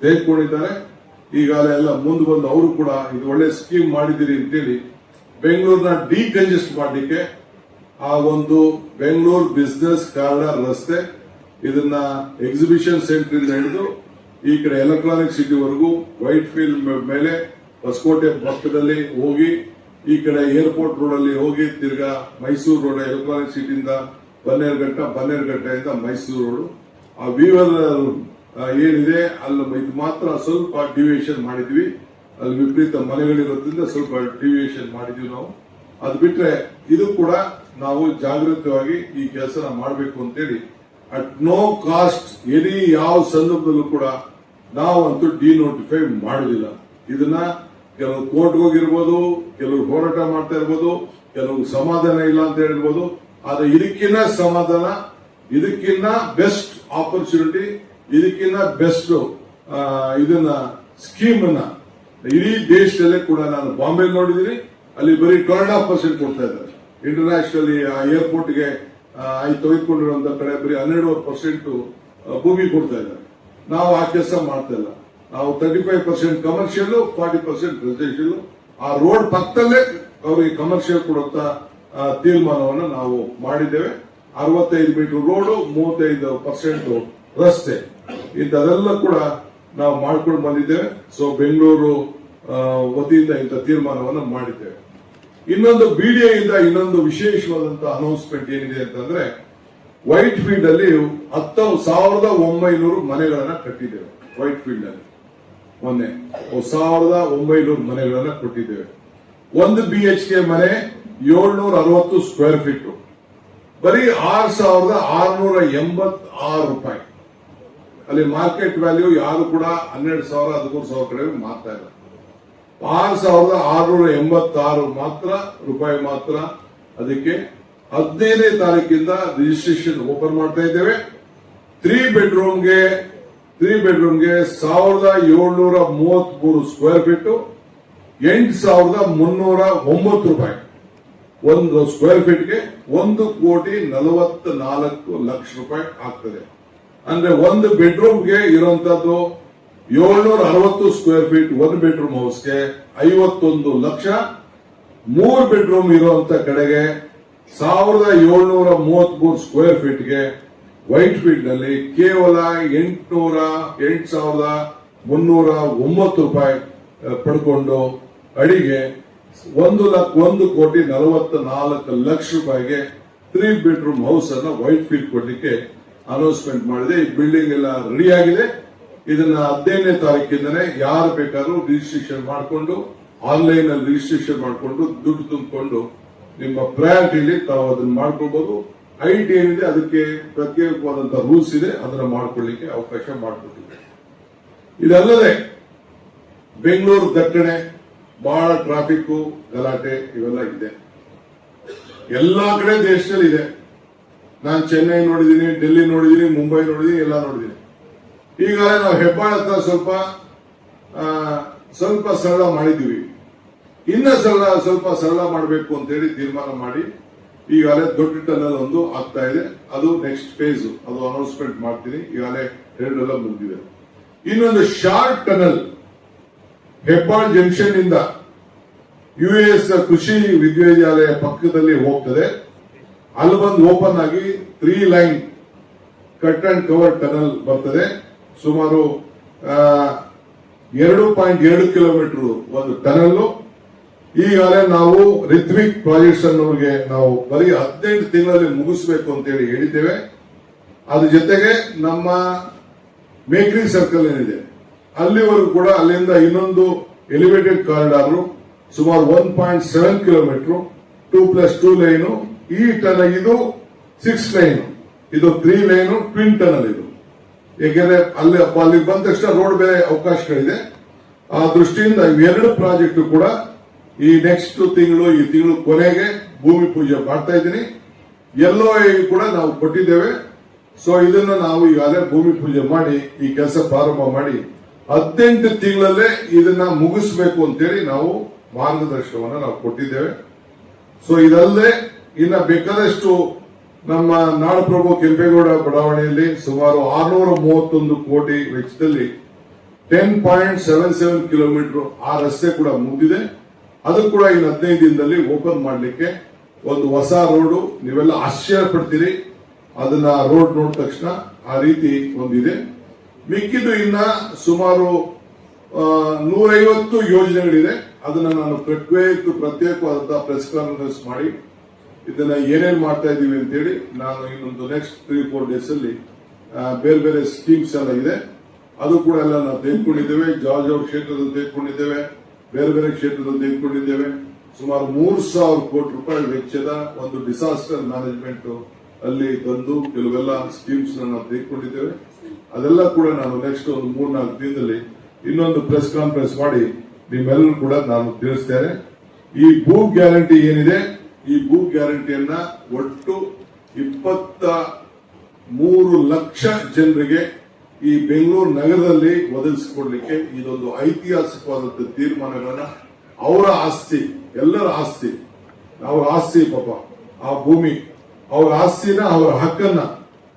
ತೆಗೆದುಕೊಂಡಿದ್ದಾರೆ. ಈಗಾಗಲೇ ಎಲ್ಲ ಮುಂದೆ ಬಂದು ಅವರು ಕೂಡ ಇದು ಒಳ್ಳೆ ಸ್ಕೀಮ್ ಮಾಡಿದ್ದೀರಿ ಅಂತೇಳಿ ಬೆಂಗಳೂರಿನ ಡಿಕಂಜೆಸ್ಟ್ ಮಾಡಲಿಕ್ಕೆ ಆ ಒಂದು ಬೆಂಗಳೂರು ಬಿಸಿನೆಸ್ ಕಾರಿಡಾರ್ ರಸ್ತೆ ಇದನ್ನ ಎಕ್ಸಿಬಿಷನ್ ಸೆಂಟರ್ ಇಂದ ಹಿಡಿದು ಈ ಕಡೆ ಎಲೆಕ್ಟ್ರಾನಿಕ್ ಸಿಟಿವರೆಗೂ ವೈಟ್ ಫೀಲ್ಡ್ ಮೇಲೆ ಹೊಸಕೋಟೆ ಪಕ್ಕದಲ್ಲಿ ಹೋಗಿ ಈ ಕಡೆ ಏರ್ಪೋರ್ಟ್ ರೋಡ್ ಅಲ್ಲಿ ಹೋಗಿ ತಿರ್ಗಾ ಮೈಸೂರು ರೋಡ್ ಎಲೆಕ್ಟ್ರಾನಿಕ್ ಸಿಟಿಯಿಂದ ಬನ್ನೇರುಘಟ್ಟದಿಂದ ಮೈಸೂರು ರೋಡ್ ಆ ವೀವರ್ ಏನಿದೆ ಅಲ್ಲಿ ಇದು ಮಾತ್ರ ಸ್ವಲ್ಪ ಡಿವಿಯೇಷನ್ ಮಾಡಿದ್ವಿ. ಅಲ್ಲಿ ವಿಪರೀತ ಮನೆಗಳಿರೋದ್ರಿಂದ ಸ್ವಲ್ಪ ಡಿವಿಯೇಷನ್ ಮಾಡಿದ್ವಿ ನಾವು. ಅದು ಬಿಟ್ರೆ ಇದು ಕೂಡ ನಾವು ಜಾಗೃತವಾಗಿ ಈ ಕೆಲಸ ಮಾಡಬೇಕು ಅಂತೇಳಿ ಅಟ್ ನೋ ಕಾಸ್ಟ್ ಎನಿ ಯಾವ ಸಂದರ್ಭದಲ್ಲೂ ಕೂಡ ನಾವಂತೂ ಡಿನೋಟಿಫೈ ಮಾಡುವುದಿಲ್ಲ. ಇದನ್ನ ಕೆಲವು ಕೋರ್ಟ್ಗೆ ಹೋಗಿರ್ಬೋದು, ಕೆಲವರು ಹೋರಾಟ ಮಾಡ್ತಾ ಇರ್ಬೋದು, ಕೆಲವು ಸಮಾಧಾನ ಇಲ್ಲ ಅಂತ ಹೇಳಿರ್ಬೋದು. ಆದ್ರೆ ಇದಕ್ಕಿನ್ನ ಸಮಾಧಾನ, ಇದಕ್ಕಿನ್ನ ಬೆಸ್ಟ್ ಆಪರ್ಚುನಿಟಿ, ಇದಕ್ಕಿನ್ನ ಬೆಸ್ಟ್ ಇದನ್ನ ಸ್ಕೀಮ್ ಅನ್ನ ಇಡೀ ದೇಶದಲ್ಲೇ ಕೂಡ ನಾನು ಬಾಂಬೆ ನೋಡಿದ್ದೀನಿ. ಅಲ್ಲಿ ಬರೀ 12% ಕೊಡ್ತಾ ಇದ್ದಾರೆ. ಇಂಟರ್ನ್ಯಾಷನಲ್ ಏರ್ಪೋರ್ಟ್ಗೆ ತೆಗೆದುಕೊಂಡಿರುವಂತ ಕಡೆ ಬರೀ 12% ಭೂಮಿ ಕೊಡ್ತಾ ಇದ್ದಾರೆ. ನಾವು ಆ ಕೆಲಸ ಮಾಡ್ತಾ ಇಲ್ಲ. ನಾವು 35% ಕಮರ್ಷಿಯಲ್, 40% ರೆಸಿಡೆನ್ಷಿಯಲ್. ಆ ರೋಡ್ ಪಕ್ಕದಲ್ಲೇ ಅವರಿಗೆ ಕಮರ್ಷಿಯಲ್ ಕೊಡುವಂತ ತೀರ್ಮಾನವನ್ನು ನಾವು ಮಾಡಿದ್ದೇವೆ. 65 ಮೀಟರ್ ರೋಡ್, 35% ರಸ್ತೆ, ಇಂಥದೆಲ್ಲ ಕೂಡ ನಾವು ಮಾಡ್ಕೊಂಡು ಬಂದಿದ್ದೇವೆ. ಸೊ ಬೆಂಗಳೂರು ವತಿಯಿಂದ ಇಂಥ ತೀರ್ಮಾನವನ್ನು ಮಾಡಿದ್ದೇವೆ. ಇನ್ನೊಂದು ಬಿಡಿಎ ಇಂದ ಇನ್ನೊಂದು ವಿಶೇಷವಾದಂತಹ ಅನೌನ್ಸ್ಮೆಂಟ್ ಏನಿದೆ ಅಂತಂದ್ರೆ, ವೈಟ್ ಫೀಲ್ಡ್ ಅಲ್ಲಿ 1900 ಮನೆಗಳನ್ನ ಕಟ್ಟಿದ್ದೇವೆ. ವೈಟ್ ಫೀಲ್ಡ್ ಅಲ್ಲಿ ಮೊನ್ನೆ 1900 ಮನೆಗಳನ್ನ ಕೊಟ್ಟಿದ್ದೇವೆ. 1 BHK ಮನೆ 760 ಸ್ಕ್ವೇರ್ ಫೀಟ್, ಬರೀ 6,686 ರೂಪಾಯಿ. ಅಲ್ಲಿ ಮಾರ್ಕೆಟ್ ವ್ಯಾಲ್ಯೂ ಯಾರು ಕೂಡ 12,000 13,000 ಕಡೆ ಮಾರ್ತಾ ಇಲ್ಲ. 6,686 ಮಾತ್ರ ರೂಪಾಯಿ ಮಾತ್ರ. ಅದಕ್ಕೆ 15ನೇ ತಾರೀಕಿಂದ ರಿಜಿಸ್ಟ್ರೇಷನ್ ಓಪನ್ ಮಾಡ್ತಾ ಇದ್ದೇವೆ. 3 ಬೆಡ್ರೂಮ್ಗೆ 1,733 ಸ್ಕ್ವೇರ್ ಫೀಟ್, 8,309 ರೂಪಾಯಿ. 1 ಸ್ಕ್ವೇರ್ ಫೀಟ್ಗೆ 1,44,00,000 ರೂಪಾಯಿ ಆಗ್ತದೆ. ಅಂದ್ರೆ 1 ಬೆಡ್ರೂಮ್ಗೆ ಇರುವಂತದ್ದು 760 ಸ್ಕ್ವೇರ್ ಫೀಟ್ 1 ಬೆಡ್ರೂಮ್ ಹೌಸ್ಗೆ 51 ಲಕ್ಷ. 3 ಬೆಡ್ರೂಮ್ ಇರುವಂತ ಕಡೆಗೆ 1,733 ಸ್ಕ್ವೇರ್ ಫೀಟ್ಗೆ ವೈಟ್ ಫೀಲ್ಡ್ ನಲ್ಲಿ ಕೇವಲ 8,309 ರೂಪಾಯಿ ಪಡ್ಕೊಂಡು ಅಡಿಗೆ 1,44,00,000 ರೂಪಾಯಿಗೆ 3 ಬೆಡ್ರೂಮ್ ಹೌಸ್ ಅನ್ನ ವೈಟ್ ಫೀಲ್ಡ್ ಕೊಡ್ಲಿಕ್ಕೆ ಅನೌನ್ಸ್ಮೆಂಟ್ ಮಾಡಿದೆ. ಈ ಬಿಲ್ಡಿಂಗ್ ಎಲ್ಲ ರೆಡಿ ಆಗಿದೆ. ಇದನ್ನ 15ನೇ ತಾರೀಕಿಂದನೇ ಯಾರು ಬೇಕಾದ್ರೂ ರಿಜಿಸ್ಟ್ರೇಷನ್ ಮಾಡಿಕೊಂಡು ಆನ್ಲೈನ್ ಅಲ್ಲಿ ರಿಜಿಸ್ಟ್ರೇಷನ್ ಮಾಡಿಕೊಂಡು ದುಡ್ಡು ತುಂಬಿಕೊಂಡು ನಿಮ್ಮ ಪ್ರಯಾರಿಟಿಲಿ ತಾವು ಅದನ್ನ ಮಾಡ್ಕೊಳ್ಬಹುದು. ಐಟಿ ಏನಿದೆ ಅದಕ್ಕೆ ಪ್ರತ್ಯೇಕವಾದಂತಹ ರೂಲ್ಸ್ ಇದೆ, ಅದನ್ನ ಮಾಡ್ಕೊಳ್ಳಿಕ್ಕೆ ಅವಕಾಶ ಮಾಡಿಕೊಟ್ಟಿದೆ. ಇದಲ್ಲದೆ ಬೆಂಗಳೂರು ದಟ್ಟಣೆ, ಬಹಳ ಟ್ರಾಫಿಕ್ ಗಲಾಟೆ ಇವೆಲ್ಲ ಇದೆ. ಎಲ್ಲಾ ಕಡೆ ದೇಶದಲ್ಲಿ ಇದೆ. ನಾನು ಚೆನ್ನೈ ನೋಡಿದ್ದೀನಿ, ಡೆಲ್ಲಿ ನೋಡಿದ್ದೀನಿ, ಮುಂಬೈ ನೋಡಿದ್ದೀನಿ, ಎಲ್ಲ ನೋಡಿದ್ದೀನಿ. ಈಗಾಗಲೇ ನಾವು ಹೆಬ್ಬಾಳ ಹತ್ರ ಸ್ವಲ್ಪ ಸರಳ ಮಾಡಿದ್ದೀವಿ. ಇನ್ನ ಸ್ವಲ್ಪ ಸರಳ ಮಾಡಬೇಕು ಅಂತ ಹೇಳಿ ತೀರ್ಮಾನ ಮಾಡಿ ಈಗಾಗಲೇ ದೊಡ್ಡ ಟನಲ್ ಒಂದು ಆಗ್ತಾ ಇದೆ. ಅದು ನೆಕ್ಸ್ಟ್ ಫೇಸ್, ಅದು ಅನೌನ್ಸ್ಮೆಂಟ್ ಮಾಡ್ತೀನಿ. ಈಗಾಗಲೇ 2 ಮುಗಿದಿದೆ. ಇನ್ನೊಂದು ಶಾರ್ಟ್ ಟನಲ್ ಹೆಬ್ಬಾಳ್ ಜಂಕ್ಷನ್ ಇಂದ US ಕೃಷಿ ವಿಶ್ವವಿದ್ಯಾಲಯ ಪಕ್ಕದಲ್ಲಿ ಹೋಗ್ತದೆ. ಅಲ್ಲಿ ಬಂದು ಓಪನ್ ಆಗಿ 3 line cut and cover tunnel ಬರ್ತದೆ. ಸುಮಾರು 2.2 ಕಿಲೋಮೀಟರ್ ಒಂದು ಟನಲ್. ಈಗಾಗಲೇ ನಾವು ರಿತ್ವಿಕ್ ಪ್ರಾಜೆಕ್ಟ್ಸ್ ಅನ್ನೋರಿಗೆ ನಾವು ಬರೀ 15 ತಿಂಗಳಲ್ಲಿ ಮುಗಿಸಬೇಕು ಅಂತ ಹೇಳಿ ಹೇಳಿದ್ದೇವೆ. ಅದ್ರ ಜೊತೆಗೆ ನಮ್ಮ ಮೇಕ್ರಿ ಸರ್ಕಲ್ ಏನಿದೆ ಅಲ್ಲಿವರೆಗೂ ಕೂಡ ಅಲ್ಲಿಂದ ಇನ್ನೊಂದು ಎಲಿವೇಟೆಡ್ ಕಾರಿಡಾರ್ ಸುಮಾರು 1.7 ಕಿಲೋಮೀಟರ್ 2+2 ಲೈನು. ಈ ಟನಲ್ ಇದು 6 ಲೈನು, ಇದು 3 ಲೈನು ಟ್ವಿನ್ ಟನಲ್ ಇದು. ಏಕೆಂದ್ರೆ ಅಲ್ಲಿ ಬಂದ ತಕ್ಷಣ ರೋಡ್ ಬೇರೆ ಅವಕಾಶಗಳಿದೆ. ಆ ದೃಷ್ಟಿಯಿಂದ ಇವೆರಡು ಪ್ರಾಜೆಕ್ಟ್ ಕೂಡ ಈ ನೆಕ್ಸ್ಟ್ ತಿಂಗಳು, ಈ ತಿಂಗಳು ಕೊನೆಗೆ ಭೂಮಿ ಪೂಜೆ ಮಾಡ್ತಾ ಇದ್ದೀನಿ. LOA ಕೂಡ ನಾವು ಕೊಟ್ಟಿದ್ದೇವೆ. ಸೊ ಇದನ್ನ ನಾವು ಈಗಾಗಲೇ ಭೂಮಿ ಪೂಜೆ ಮಾಡಿ ಈ ಕೆಲಸ ಪ್ರಾರಂಭ ಮಾಡಿ 18 ತಿಂಗಳಲ್ಲೇ ಇದನ್ನ ಮುಗಿಸಬೇಕು ಅಂತೇಳಿ ನಾವು ಮಾರ್ಗದರ್ಶನವನ್ನು ನಾವು ಕೊಟ್ಟಿದ್ದೇವೆ. ಸೊ ಇದಲ್ಲದೆ ಇನ್ನ ಬೇಕಾದಷ್ಟು ನಮ್ಮ ನಾಡಪ್ರಭು ಕೆಂಪೇಗೌಡ ಬಡಾವಣೆಯಲ್ಲಿ ಸುಮಾರು 631 ಕೋಟಿ ವೆಚ್ಚದಲ್ಲಿ 10.77 ಕಿಲೋಮೀಟರ್ ಆ ರಸ್ತೆ ಕೂಡ ಮುಗಿದಿದೆ. ಅದು ಕೂಡ ಇನ್ನು 15 ದಿನದಲ್ಲಿ ಓಪನ್ ಮಾಡಲಿಕ್ಕೆ ಒಂದು ಹೊಸ ರೋಡು. ನೀವೆಲ್ಲ ಆಶ್ಚರ್ಯ ಪಡ್ತೀರಿ ಅದನ್ನ ರೋಡ್ ನೋಡಿದ ತಕ್ಷಣ. ಆ ರೀತಿ ಒಂದಿದೆ. ಮಿಕ್ಕಿದ್ದು ಇನ್ನ ಸುಮಾರು 150 ಯೋಜನೆಗಳಿದೆ. ಅದನ್ನ ನಾನು ಪ್ರತ್ಯೇಕವಾದಂತಹ ಪ್ರೆಸ್ ಕಾನ್ಫರೆನ್ಸ್ ಮಾಡಿ ಇದನ್ನ ಏನೇನ್ ಮಾಡ್ತಾ ಇದೀವಿ ಅಂತೇಳಿ ನಾನು ಇನ್ನೊಂದು ನೆಕ್ಸ್ಟ್ 3-4 ಡೇಸ್ ಅಲ್ಲಿ ಬೇರೆ ಬೇರೆ ಸ್ಕೀಮ್ಸ್ ಎಲ್ಲ ಇದೆ. ಅದು ಕೂಡ ಎಲ್ಲ ನಾವು ತೆಗೆದುಕೊಂಡಿದ್ದೇವೆ. ಜಾರ್ಜ್ ಕ್ಷೇತ್ರದಲ್ಲಿ ತೆಗೆದುಕೊಂಡಿದ್ದೇವೆ, ಬೇರೆ ಬೇರೆ ಕ್ಷೇತ್ರದಲ್ಲಿ ತೆಗೆದುಕೊಂಡಿದ್ದೇವೆ. ಸುಮಾರು 3,000 ಕೋಟಿ ರೂಪಾಯಿ ವೆಚ್ಚದ ಒಂದು ಡಿಸಾಸ್ಟರ್ ಮ್ಯಾನೇಜ್ಮೆಂಟ್ ಅಲ್ಲಿ ತಂದು ಕೆಲವೆಲ್ಲ ಸ್ಕೀಮ್ಸ್ ನಾವು ತೆಗೆದುಕೊಂಡಿದ್ದೇವೆ. ಅದೆಲ್ಲ ಕೂಡ ನಾನು ನೆಕ್ಸ್ಟ್ ಒಂದು 3-4 ದಿನದಲ್ಲಿ ಇನ್ನೊಂದು ಪ್ರೆಸ್ ಕಾನ್ಫರೆನ್ಸ್ ಮಾಡಿ ನಿಮ್ಮೆಲ್ಲರೂ ಕೂಡ ನಾನು ತಿಳಿಸ್ತೇನೆ. ಈ ಭೂ ಗ್ಯಾರಂಟಿ ಏನಿದೆ, ಈ ಭೂ ಗ್ಯಾರಂಟಿಯನ್ನ ಒಟ್ಟು 23 ಲಕ್ಷ ಜನರಿಗೆ ಈ ಬೆಂಗಳೂರು ನಗರದಲ್ಲಿ ಒದಗಿಸಿಕೊಡ್ಲಿಕ್ಕೆ ಇದೊಂದು ಐತಿಹಾಸಿಕವಾದಂತಹ ತೀರ್ಮಾನಗಳನ್ನ, ಅವರ ಆಸ್ತಿ, ಎಲ್ಲರ ಆಸ್ತಿ, ಅವರ ಆಸ್ತಿ ಪಾಪ ಆ ಭೂಮಿ, ಅವರ ಆಸ್ತಿನ, ಅವರ ಹಕ್ಕನ್ನ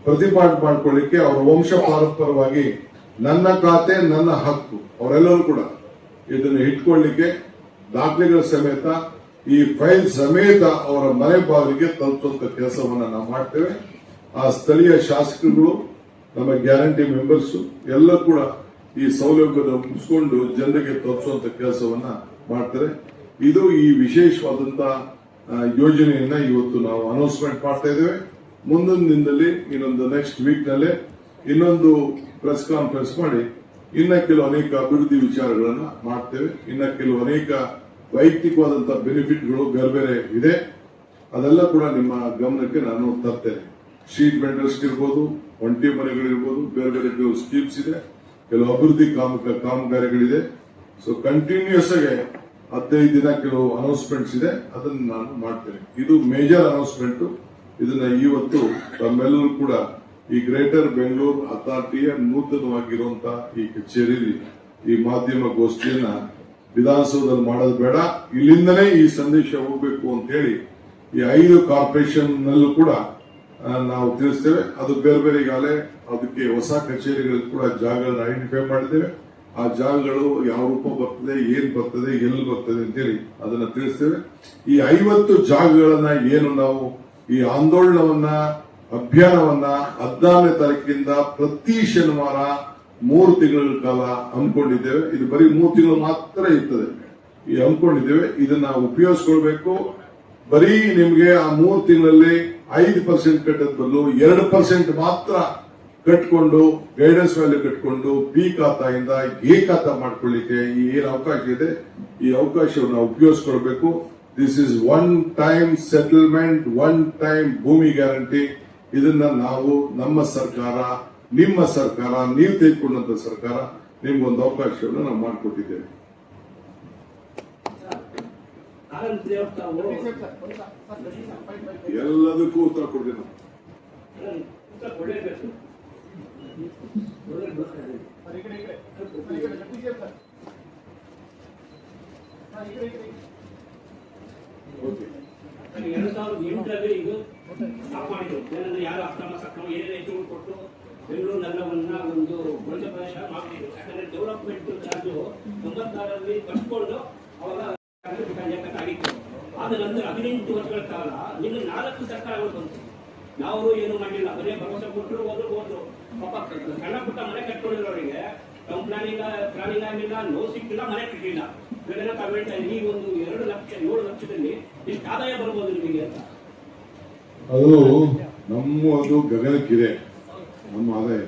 ಪ್ರತಿಪಾದನೆ ಮಾಡಿಕೊಳ್ಳಿಕ್ಕೆ ಅವರ ವಂಶ ಪಾರಂಪರವಾಗಿ ನನ್ನ ಖಾತೆ ನನ್ನ ಹಕ್ಕು ಅವರೆಲ್ಲರೂ ಕೂಡ ಇದನ್ನು ಇಟ್ಕೊಳ್ಳಿಕ್ಕೆ ದಾಖಲೆಗಳ ಸಮೇತ ಈ ಫೈಲ್ ಸಮೇತ ಅವರ ಮನೆ ಬಾಗಿಲಿಗೆ ತಲುಪುವಂತ ಕೆಲಸವನ್ನ ನಾವು ಮಾಡ್ತೇವೆ. ಆ ಸ್ಥಳೀಯ ಶಾಸಕರುಗಳು, ನಮ್ಮ ಗ್ಯಾರಂಟಿ ಮೆಂಬರ್ಸ್ ಎಲ್ಲ ಕೂಡ ಈ ಸೌಲಭ್ಯವನ್ನು ಮುಗಿಸಿಕೊಂಡು ಜನರಿಗೆ ತಲುಪಿಸುವಂತ ಕೆಲಸವನ್ನ ಮಾಡ್ತಾರೆ. ಇದು ಈ ವಿಶೇಷವಾದಂತಹ ಯೋಜನೆಯನ್ನ ಇವತ್ತು ನಾವು ಅನೌನ್ಸ್ಮೆಂಟ್ ಮಾಡ್ತಾ ಇದ್ದೇವೆ. ಮುಂದಿನ ದಿನದಲ್ಲಿ ಇನ್ನೊಂದು ನೆಕ್ಸ್ಟ್ ವೀಕ್ ನಲ್ಲೇ ಇನ್ನೊಂದು ಪ್ರೆಸ್ ಕಾನ್ಫರೆನ್ಸ್ ಮಾಡಿ ಇನ್ನ ಕೆಲವು ಅನೇಕ ಅಭಿವೃದ್ಧಿ ವಿಚಾರಗಳನ್ನ ಮಾಡ್ತೇವೆ. ಇನ್ನ ಕೆಲವು ಅನೇಕ ವೈಯಕ್ತಿಕವಾದಂತಹ ಬೆನಿಫಿಟ್ಗಳು ಬೇರೆ ಬೇರೆ ಇದೆ. ಅದೆಲ್ಲ ಕೂಡ ನಿಮ್ಮ ಗಮನಕ್ಕೆ ನಾನು ತರ್ತೇನೆ. ಸ್ಟ್ರೀಟ್ ವೆಂಡರ್ಸ್ ಇರ್ಬೋದು, ಒಂಟಿ ಮನೆಗಳಿರ್ಬೋದು, ಬೇರೆ ಬೇರೆ ಕೆಲವು ಸ್ಕೀಮ್ಸ್ ಇದೆ, ಕೆಲವು ಅಭಿವೃದ್ಧಿ ಕಾಮಗಾರಿಗಳಿದೆ. ಸೊ ಕಂಟಿನ್ಯೂಸ್ ಆಗಿ 15 ದಿನ ಕೆಲವು ಅನೌನ್ಸ್ಮೆಂಟ್ಸ್ ಇದೆ, ಅದನ್ನು ನಾನು ಮಾಡ್ತೇನೆ. ಇದು ಮೇಜರ್ ಅನೌನ್ಸ್ಮೆಂಟ್. ಇದನ್ನ ಇವತ್ತು ತಮ್ಮೆಲ್ಲರೂ ಕೂಡ ಈ ಗ್ರೇಟರ್ ಬೆಂಗಳೂರು ಅಥಾರಿಟಿಯ ನೂತನವಾಗಿರುವಂತಹ ಈ ಕಚೇರಿಯಲ್ಲಿ ಈ ಮಾಧ್ಯಮ ಗೋಷ್ಠಿಯನ್ನ ವಿಧಾನಸೌಧದಲ್ಲಿ ಮಾಡೋದು ಬೇಡ, ಇಲ್ಲಿಂದನೇ ಈ ಸಂದೇಶ ಹೋಗಬೇಕು ಅಂತ ಹೇಳಿ ಈ 5 ಕಾರ್ಪೊರೇಷನ್ ನಲ್ಲೂ ಕೂಡ ನಾವು ತಿಳಿಸ್ತೇವೆ. ಅದು ಬೇರೆ ಬೇರೆ ಈಗಾಗಲೇ ಅದಕ್ಕೆ ಹೊಸ ಕಚೇರಿಗಳಿಗೆ ಕೂಡ ಜಾಗಗಳನ್ನ ಐಡೆಂಟಿಫೈ ಮಾಡಿದ್ದೇವೆ. ಆ ಜಾಗಗಳು ಯಾವ ರೂಪ ಬರ್ತದೆ, ಏನ್ ಬರ್ತದೆ, ಎಲ್ಲಿ ಬರ್ತದೆ ಅಂತೇಳಿ ಅದನ್ನ ತಿಳಿಸ್ತೇವೆ. ಈ 50 ಜಾಗಗಳನ್ನ ಏನು ನಾವು ಈ ಆಂದೋಲನವನ್ನ, ಅಭಿಯಾನವನ್ನ 14ನೇ ತಾರೀಕಿನಿಂದ ಪ್ರತಿ ಶನಿವಾರ 3 ತಿಂಗಳ ಕಾಲ ಹಮ್ಮಿಕೊಂಡಿದ್ದೇವೆ. ಇದು ಬರೀ 3 ತಿಂಗಳು ಮಾತ್ರ ಇರ್ತದೆ ಈ ಹಮ್ಮಿಕೊಂಡಿದ್ದೇವೆ. ಇದನ್ನ ಉಪಯೋಗಿಸ್ಕೊಳ್ಬೇಕು. ಬರೀ ನಿಮ್ಗೆ ಆ 3 ತಿಂಗಳಲ್ಲಿ 5% ಕಟ್ಟದ ಬದಲು 2% ಮಾತ್ರ ಕಟ್ಕೊಂಡು ಗೈಡೆನ್ಸ್ ವ್ಯಾಲ್ಯೂ ಕಟ್ಕೊಂಡು ಬಿ ಖಾತಾಯಿಂದ ಎ ಖಾತಾ ಮಾಡ್ಕೊಳ್ಳಿಕ್ಕೆ ಈ ಏನು ಅವಕಾಶ ಇದೆ, ಈ ಅವಕಾಶವನ್ನು ಉಪಯೋಗಿಸ್ಕೊಳ್ಬೇಕು. This is one time settlement, one time Bhoomi guarantee. ಇದನ್ನ ನಾವು ನಮ್ಮ ಸರ್ಕಾರ, ನಿಮ್ಮ ಸರ್ಕಾರ, ನೀವು ತೆಗೆದುಕೊಂಡಂತ ಸರ್ಕಾರ ನಿಮ್ಗೊಂದು ಅವಕಾಶವನ್ನು ನಾವು ಮಾಡಿಕೊಟ್ಟಿದ್ದೇವೆ. ಎಲ್ಲದಕ್ಕೂ ಉತ್ತರ ಕೊಡ್ತೀನಿ. ಓಕೆ, 2008ರಲ್ಲಿ ಇದು ಸ್ಟಾಪ್ ಮಾಡಿದ್ರು. ಯಾರು ಅಕ್ರಮ ಸಕ್ರಮ ಏನೇನು ಹೆಚ್ಚು ಕೊಟ್ಟು ಬೆಂಗಳೂರು ನಗರವನ್ನ ಒಂದು ಒಳ್ಳೆ ಪ್ರದೇಶ ಮಾಡಬೇಕು. ಯಾಕಂದ್ರೆ ಡೆವಲಪ್ಮೆಂಟ್ ಚಾರ್ಜು 96ರಲ್ಲಿ ಕಟ್ಕೊಂಡು ಅವಾಗ ಆಗಿತ್ತು. ಆದ ನಂತರ 18 ವರ್ಷಗಳ ಕಾಲ ಇನ್ನು 4 ಸರ್ಕಾರಗಳು ಬಂತು. ನಾವು ಏನು ಮಾಡಿಲ್ಲ, ಬರೀ ಭರವಸೆ ಕೊಟ್ಟರು ಹೋದ್ರು. ಪಾಪ ಸಣ್ಣ ಪುಟ್ಟ ಮನೆ ಕಟ್ಕೊಂಡಿರೋರಿಗೆ ಪ್ಲಾನಿಂಗ್ ಆಗಿಲ್ಲ, ಲೋ ಸಿಕ್ಕಿಲ್ಲ, ಮನೆ ಕಟ್ಟಿಲ್ಲ. ಇವೆಲ್ಲ ತಾವು ಹೇಳ್ತಾ ಇದ್ದೀವಿ, ಈ ಒಂದು 2 ಲಕ್ಷ 7 ಲಕ್ಷದಲ್ಲಿ ಎಷ್ಟು ಆದಾಯ ಬರ್ಬೋದು ನಿಮಗೆ ಅಂತ? ಅದು ಗಗನಕ್ಕಿದೆ ನಮ್ಮ ಆದಾಯ.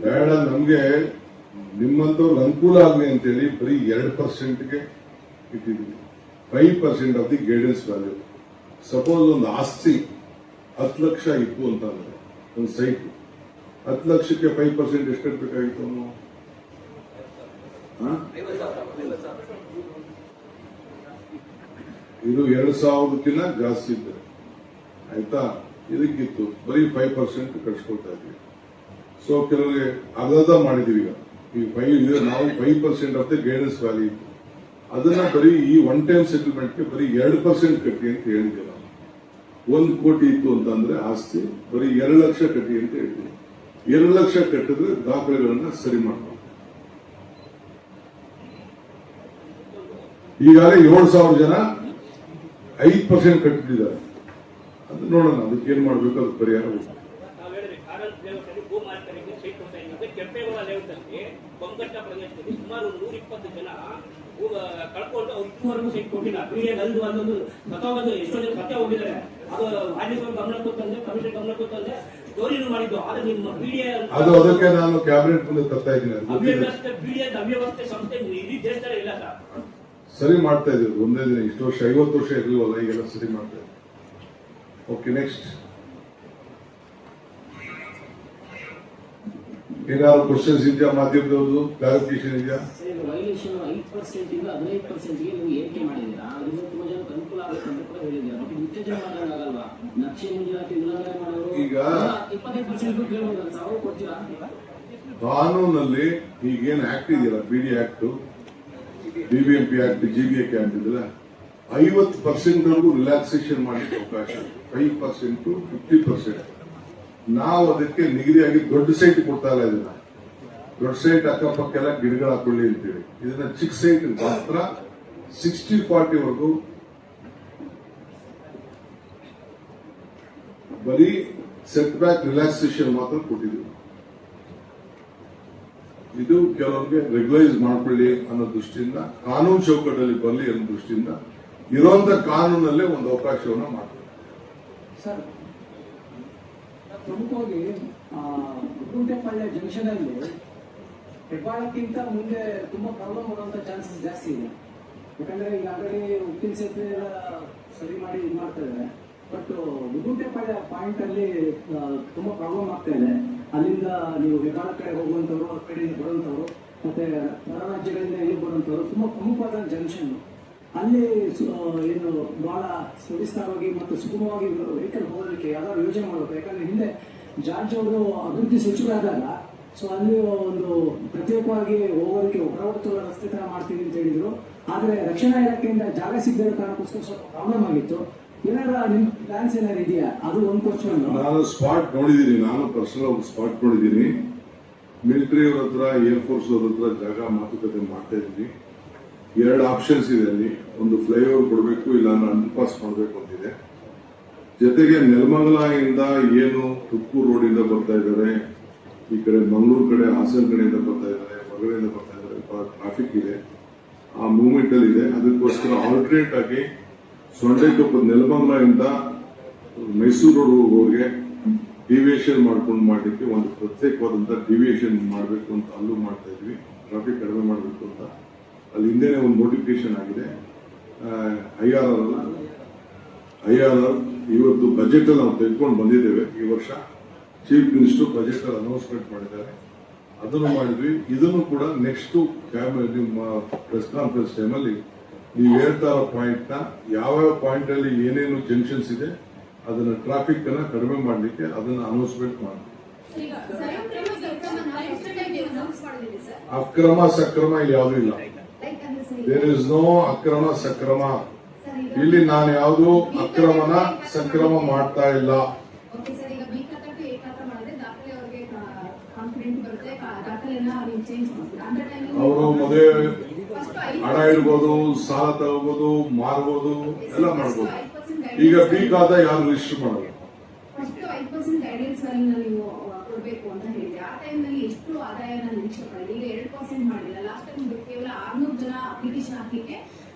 ಬೇಡ, ನಮ್ಗೆ ನಿಮ್ಮಂತವ್ರಿಗೆ ಅನುಕೂಲ ಆಗಲಿ ಅಂತೇಳಿ ಬರೀ 2%ಗೆ ಇಟ್ಟಿದ್ದೀವಿ. 5% of the guidance value. Suppose ಒಂದು ಆಸ್ತಿ 10 ಲಕ್ಷ ಇತ್ತು ಅಂತಂದ್ರೆ ಒಂದು ಸೈಟ್ 10 ಲಕ್ಷಕ್ಕೆ 5% ಎಷ್ಟು ಕಟ್ಟಬೇಕಾಗಿತ್ತು ಅವನು? ಇದು 2,000ಕ್ಕಿಂತ ಜಾಸ್ತಿ ಇದ್ದಾರೆ, ಆಯ್ತಾ? ಇದಕ್ಕಿತ್ತು ಬರೀ 5% ಕಟ್ಸ್ಕೊಳ್ತಾ ಇದ್ವಿ. ಸೊ ಕೆಲವರಿಗೆ ಅರ್ಧ ಮಾಡಿದೀವಿ. ಈಗ ನಾವು 5% ಆಫ್ ದ ಗೈಡೆನ್ಸ್ ವ್ಯಾಲ್ಯೂ ಇತ್ತು, ಅದನ್ನ ಬರೀ ಈ ಒನ್ ಟೈಮ್ ಸೆಟಲ್ಮೆಂಟ್ಗೆ ಬರೀ 2% ಕಟ್ಟಿ ಅಂತ ಹೇಳಿದ್ವಿ ನಾವು. 1 ಕೋಟಿ ಇತ್ತು ಅಂತಂದ್ರೆ ಆಸ್ತಿ, ಬರೀ 2 ಲಕ್ಷ ಕಟ್ಟಿ ಅಂತ ಹೇಳಿದ್ವಿ. 2 ಲಕ್ಷ ಕಟ್ಟಿದ್ರೆ ದಾಖಲೆಗಳನ್ನ ಸರಿ ಮಾಡ್ತಾರೆ. ಈಗಾಗಲೇ 7,000 ಜನ 5% ಕಟ್ಟಿದ್ದಾರೆ. ಅದು ನೋಡೋಣ, ಅದಕ್ಕೆ ಏನ್ ಮಾಡ್ಬೇಕು, ಅದು ಪರಿಹಾರ. ಕೆಂಪೇಗೌಡ ಲೇಔಟ್ನಲ್ಲಿ ಬೊಮ್ಮಘಟ್ಟ ಪ್ರದೇಶದಲ್ಲಿ ಸುಮಾರು 120 ಜನ ಕಳ್ಕೊಂಡು ಅವ್ರು ಇದುವರೆಗೂ ಸೈಟ್ ಕೊಟ್ಟಿಲ್ಲ. ಅಲ್ಲದು ಅಲ್ಲೊಂದು ಸತ್ತೋಗೋದು ಎಷ್ಟೋ ಜನ ಸತ್ಯ ಹೋಗಿದ್ದಾರೆ. ಅದು ರಾಜ್ಯಸಭೆ ಗಮನಕ್ಕೂ ತಂದೆ, ಕಮಿಷನ್ ಗಮನಕ್ಕೂ ತಂದೆ, ಸ್ಟೋರಿನೂ ಮಾಡಿದ್ದು. ಆದ್ರೆ ನಿಮ್ಮ ಬಿಡಿಎ ಅದಕ್ಕೆ ನಾನು ಕ್ಯಾಬಿನೆಟ್ ಮುಂದೆ ತರ್ತಾ ಇದ್ದೀನಿ. ಅವ್ಯವಸ್ಥೆ ಸಂಸ್ಥೆ ಇಡೀ ದೇಶದಲ್ಲಿ ಇಲ್ಲ ಸರ್. ಸರಿ ಮಾಡ್ತಾ ಇದ್ದೀವಿ ಒಂದೇ ದಿನ. ಇಷ್ಟು ವರ್ಷ 50 ವರ್ಷ ಇರಲಿವಲ್ಲ, ಈಗೆಲ್ಲ ಸರಿ ಮಾಡ್ತಾ ಇದ್ದೀವಿ. ಓಕೆ, ನೆಕ್ಸ್ಟ್ ಏನಾದ್ರು ಕ್ವಶನ್ಸ್ ಇದೆಯಾ? ಮಾಧ್ಯಮದವ್ರದ್ದು ಕ್ಲಾರಿಫಿಕೇಶನ್ ಇದೆಯಾ? ವೈಲೇಷನ್ 5% ಇಂದ 15%ಗೆ ನೀವು ಏರಿಕೆ ಮಾಡಿದ್ದೀರಾ. ಅದರಿಂದ ತುಂಬಾ ಜನಕ್ಕೆ ಅನುಕೂಲ ಆಗುತ್ತೆ ಅಂತ ಕೂಡ ಹೇಳಿದ್ದೀರಾ. ಮತ್ತೆ ಉತ್ತೇಜನ ಮಾಡೋದಾಗಲ್ವಾ? ನಕ್ಷೆ ಮುಂಜಾತಿ ಉಲ್ಲಂಘನೆ ಮಾಡೋರು ಈಗ 25% ಕೇಳೋದಲ್ಲ, ಸಾವಿರ ಕೊಡ್ತೀರಾ? ಕಾನೂನಲ್ಲಿ ಈಗೇನು ಆಕ್ಟ್ ಇದೆಯಲ್ಲ, ಬಿಡಿ act, BBMP act, GBA act ಇದೆಯಲ್ಲ, 50% ವರೆಗೂ ರಿಲ್ಯಾಕ್ಸೇಷನ್ ಮಾಡಲಿಕ್ಕೆ ಅವಕಾಶ. 5% to 50%. ನಾವು ಅದಕ್ಕೆ ನಿಗದಿಯಾಗಿ ದೊಡ್ಡ ಸೈಟ್ ಕೊಡ್ತಾ ಇಲ್ಲ. ಇದನ್ನ ದೊಡ್ಡ ಸೈಟ್ ಅಕ್ಕಪಕ್ಕ ಎಲ್ಲ ಗಿಡಗಳು ಹಾಕೊಳ್ಳಿ ಅಂತೇಳಿ, ಇದನ್ನ ಚಿಕ್ಕ ಸೈಟ್ ಮಾತ್ರ 60-40 ವರೆಗೂ ಬರೀ ಸೆಟ್ ಬ್ಯಾಕ್ ರಿಲ್ಯಾಕ್ಸೇಷನ್ ಮಾತ್ರ ಕೊಟ್ಟಿದ್ದೀವಿ. ಇದು ಕೆಲವರಿಗೆ ರೆಗ್ಯುಲೈಸ್ ಮಾಡ್ಕೊಳ್ಳಿ ಅನ್ನೋ ದೃಷ್ಟಿಯಿಂದ, ಕಾನೂನು ಚೌಕಟ್ಟಲ್ಲಿ ಬರಲಿ ಅನ್ನೋ ದೃಷ್ಟಿಯಿಂದ ಇರುವಂತ ಕಾನೂನಲ್ಲೇ ಒಂದು ಅವಕಾಶವನ್ನು ಮಾಡ್ತೀವಿ. ಪ್ರಮುಖವಾಗಿ ಗುಂಟೆಪಾಳ್ಯ ಜಂಕ್ಷನ್ ಅಲ್ಲಿ ಹೆಬ್ಬಾಳಕ್ಕಿಂತ ಮುಂದೆ ತುಂಬಾ ಪ್ರಾಬ್ಲಮ್ ಬರುವಂತ ಚಾನ್ಸಸ್ ಜಾಸ್ತಿ ಇದೆ. ಯಾಕಂದ್ರೆ ಈಗಾಗಲೇ ಉಪ್ಪಿನ ಸೇತುವೆ ಎಲ್ಲ ಸರಿ ಮಾಡಿ ಇದು ಮಾಡ್ತಾ ಇದ್ದಾರೆ. ಬಟ್ ಗುಂಟೆಪಾಳ್ಯ ಪಾಯಿಂಟ್ ಅಲ್ಲಿ ತುಂಬಾ ಪ್ರಾಬ್ಲಮ್ ಆಗ್ತಾ ಇದೆ. ಅಲ್ಲಿಂದ ನೀವು ಹೆಬ್ಬಾಳ ಕಡೆ ಹೋಗುವಂತವ್ರು, ಆ ಕಡೆಯಿಂದ ಬರುವಂತವ್ರು, ಮತ್ತೆ ಹೊರ ರಾಜ್ಯಗಳಿಂದ ಇಲ್ಲಿ ಬರುವಂತವ್ರು ತುಂಬಾ ಪ್ರಮುಖವಾದ ಜಂಕ್ಷನ್. ಅಲ್ಲಿ ಏನು ಬಹಳ ಸುವಿಸ್ತಾರವಾಗಿ ಮತ್ತು ಸುಗಮವಾಗಿ ವೆಹಿಕಲ್ ಹೋಗೋದಕ್ಕೆ ಯಾವ್ದಾದ್ರು ಯೋಜನೆ ಮಾಡಬೇಕು. ಯಾಕಂದ್ರೆ ಹಿಂದೆ ಜಾರ್ಜ್ ಅವರು ಅಭಿವೃದ್ಧಿ ಸಚಿವರಾದಾಗ ಸೊ ಅಲ್ಲಿ ಒಂದು ಪ್ರತ್ಯೇಕವಾಗಿ ಹೋಗೋದಕ್ಕೆ ಹೊರವರ್ತುಲ ರಸ್ತೆ ತರ ಮಾಡ್ತೀವಿ ಅಂತ ಹೇಳಿದ್ರು. ಆದ್ರೆ ರಕ್ಷಣಾ ಇಲಾಖೆಯಿಂದ ಜಾಗ ಸಿಗದ ಕಾರಣಕ್ಕೋಸ್ಕರ ಸ್ವಲ್ಪ ಪ್ರಾಬ್ಲಮ್ ಆಗಿತ್ತು. ಏನಾದ್ರು ನಿಮ್ ಪ್ಲಾನ್ಸ್ ಏನಾದ್ರು ಇದೆಯಾ? ಅದು ಒಂದು ಕ್ವಶನ್. ನಾನು ಸ್ಪಾಟ್ ನೋಡಿದ್ದೀನಿ, ನಾನು ಪರ್ಸನಲ್ ಸ್ಪಾಟ್ ನೋಡಿದ್ದೀನಿ. ಮಿಲಿಟರಿ ಅವ್ರ ಹತ್ರ, ಏರ್ಫೋರ್ಸ್ ಅವ್ರ ಹತ್ರ ಜಾಗ ಮಾತುಕತೆ ಮಾಡ್ತಾ ಇದ್ದೀನಿ. 2 ಆಪ್ಷನ್ಸ್ ಇದೆ ಅಲ್ಲಿ. ಒಂದು ಫ್ಲೈಓವರ್ ಕೊಡಬೇಕು, ಇಲ್ಲ ಅಂಡರ್ ಪಾಸ್ ಮಾಡಬೇಕು ಅಂತಿದೆ. ಜೊತೆಗೆ ನೆಲಮಂಗಲ ಇಂದ ಏನು ತುಕ್ಕೂರು ರೋಡ್ ಇಂದ ಬರ್ತಾ ಇದ್ದಾರೆ, ಈ ಕಡೆ ಮಂಗಳೂರು ಕಡೆ, ಹಾಸನ ಕಡೆಯಿಂದ ಬರ್ತಾ ಇದ್ದಾರೆ, ಹೊರಗಡೆಯಿಂದ ಬರ್ತಾ ಇದ್ದಾರೆ, ಟ್ರಾಫಿಕ್ ಇದೆ, ಆ ಮೂವ್ಮೆಂಟ್ ಅಲ್ಲಿ ಇದೆ. ಅದಕ್ಕೋಸ್ಕರ ಆಲ್ಟರ್ನೇಟ್ ಆಗಿ ಸೊಂಡೆಕೊಪ್ಪ ನೆಲಮಂಗಲ ಇಂದ ಮೈಸೂರು ರೋಡ್ ಹೋಗೋರಿಗೆ ಡಿವಿಯೇಷನ್ ಮಾಡ್ಕೊಂಡು ಮಾಡಲಿಕ್ಕೆ ಒಂದು ಪ್ರತ್ಯೇಕವಾದಂತಹ ಡಿವಿಯೇಷನ್ ಮಾಡಬೇಕು ಅಂತ ಅಲ್ಲೂ ಮಾಡ್ತಾ ಇದ್ವಿ. ಟ್ರಾಫಿಕ್ ಕಡಿಮೆ ಮಾಡಬೇಕು ಅಂತ ಅಲ್ಲಿ ಹಿಂದೆನೆ ಒಂದು ನೋಟಿಫಿಕೇಶನ್ ಆಗಿದೆ. IRR ಇವತ್ತು ಬಜೆಟ್ ಅಲ್ಲಿ ನಾವು ತೆಗೆದುಕೊಂಡು ಬಂದಿದ್ದೇವೆ. ಈ ವರ್ಷ ಚೀಫ್ ಮಿನಿಸ್ಟರ್ ಬಜೆಟ್ ಅಲ್ಲಿ ಅನೌನ್ಸ್ಮೆಂಟ್ ಮಾಡಿದ್ದಾರೆ, ಅದನ್ನು ಮಾಡಿದ್ವಿ. ಇದನ್ನು ಕೂಡ ನೆಕ್ಸ್ಟ್ ನಿಮ್ಮ ಪ್ರೆಸ್ ಕಾನ್ಫರೆನ್ಸ್ ಟೈಮಲ್ಲಿ ನೀವು ಹೇಳ್ತಾ ಇರೋ ಪಾಯಿಂಟ್ ನ ಯಾವ್ಯಾವ ಪಾಯಿಂಟ್ ಅಲ್ಲಿ ಏನೇನು ಜಂಕ್ಷನ್ಸ್ ಇದೆ ಅದನ್ನ ಟ್ರಾಫಿಕ್ ಅನ್ನ ಕಡಿಮೆ ಮಾಡಲಿಕ್ಕೆ ಅದನ್ನ ಅನೌನ್ಸ್ಮೆಂಟ್ ಮಾಡ್ತೀವಿ. ಅಕ್ರಮ ಸಕ್ರಮ ಇಲ್ಲಿ ಯಾವುದೂ ಇಲ್ಲ. ದೇರ್ ಇಸ್ ನೋ ಅಕ್ರಮ ಸಕ್ರಮ. ಇಲ್ಲಿ ನಾನು ಯಾವುದು ಅಕ್ರಮನ ಸಕ್ರಮ ಮಾಡ್ತಾ ಇಲ್ಲ. ಚೇಂಜ್ ಮಾಡ್ತೀರಾ ಅಂತ ಅವರು ಟೈಮ್ ಮದುವೆ ಹಣ ಇಡ್ಬೋದು, ಸಾಲ ತಗೋಬಹುದು, ಮಾರ್ಬೋದು, ಎಲ್ಲ ಮಾಡ್ಬೋದು. ಈಗ ಬಿ ಖಾತಾ ಯಾರು ರಿಜಿಸ್ಟರ್ ಮಾಡೋದು? ಫಸ್ಟ್ 5% ಗೈಡೆನ್ಸ್ ನೀವು ಕೊಡಬೇಕು ಅಂತ ಹೇಳಿದ್ರೆ ಆ ಟೈಮ್ ನಲ್ಲಿ ಎಷ್ಟು ಆದಾಯನ ನಿರೀಕ್ಷೆ ಮಾಡಿದೆ? ಈಗ 2% ಮಾಡಿಲ್ಲ. ಲಾಸ್ಟ್ ಟೈಮ್ ಕೇವಲ 600 ಜನ ಅಪ್ಲಿಕೇಶನ್ ಹಾಕ್ಲಿಕ್ಕೆ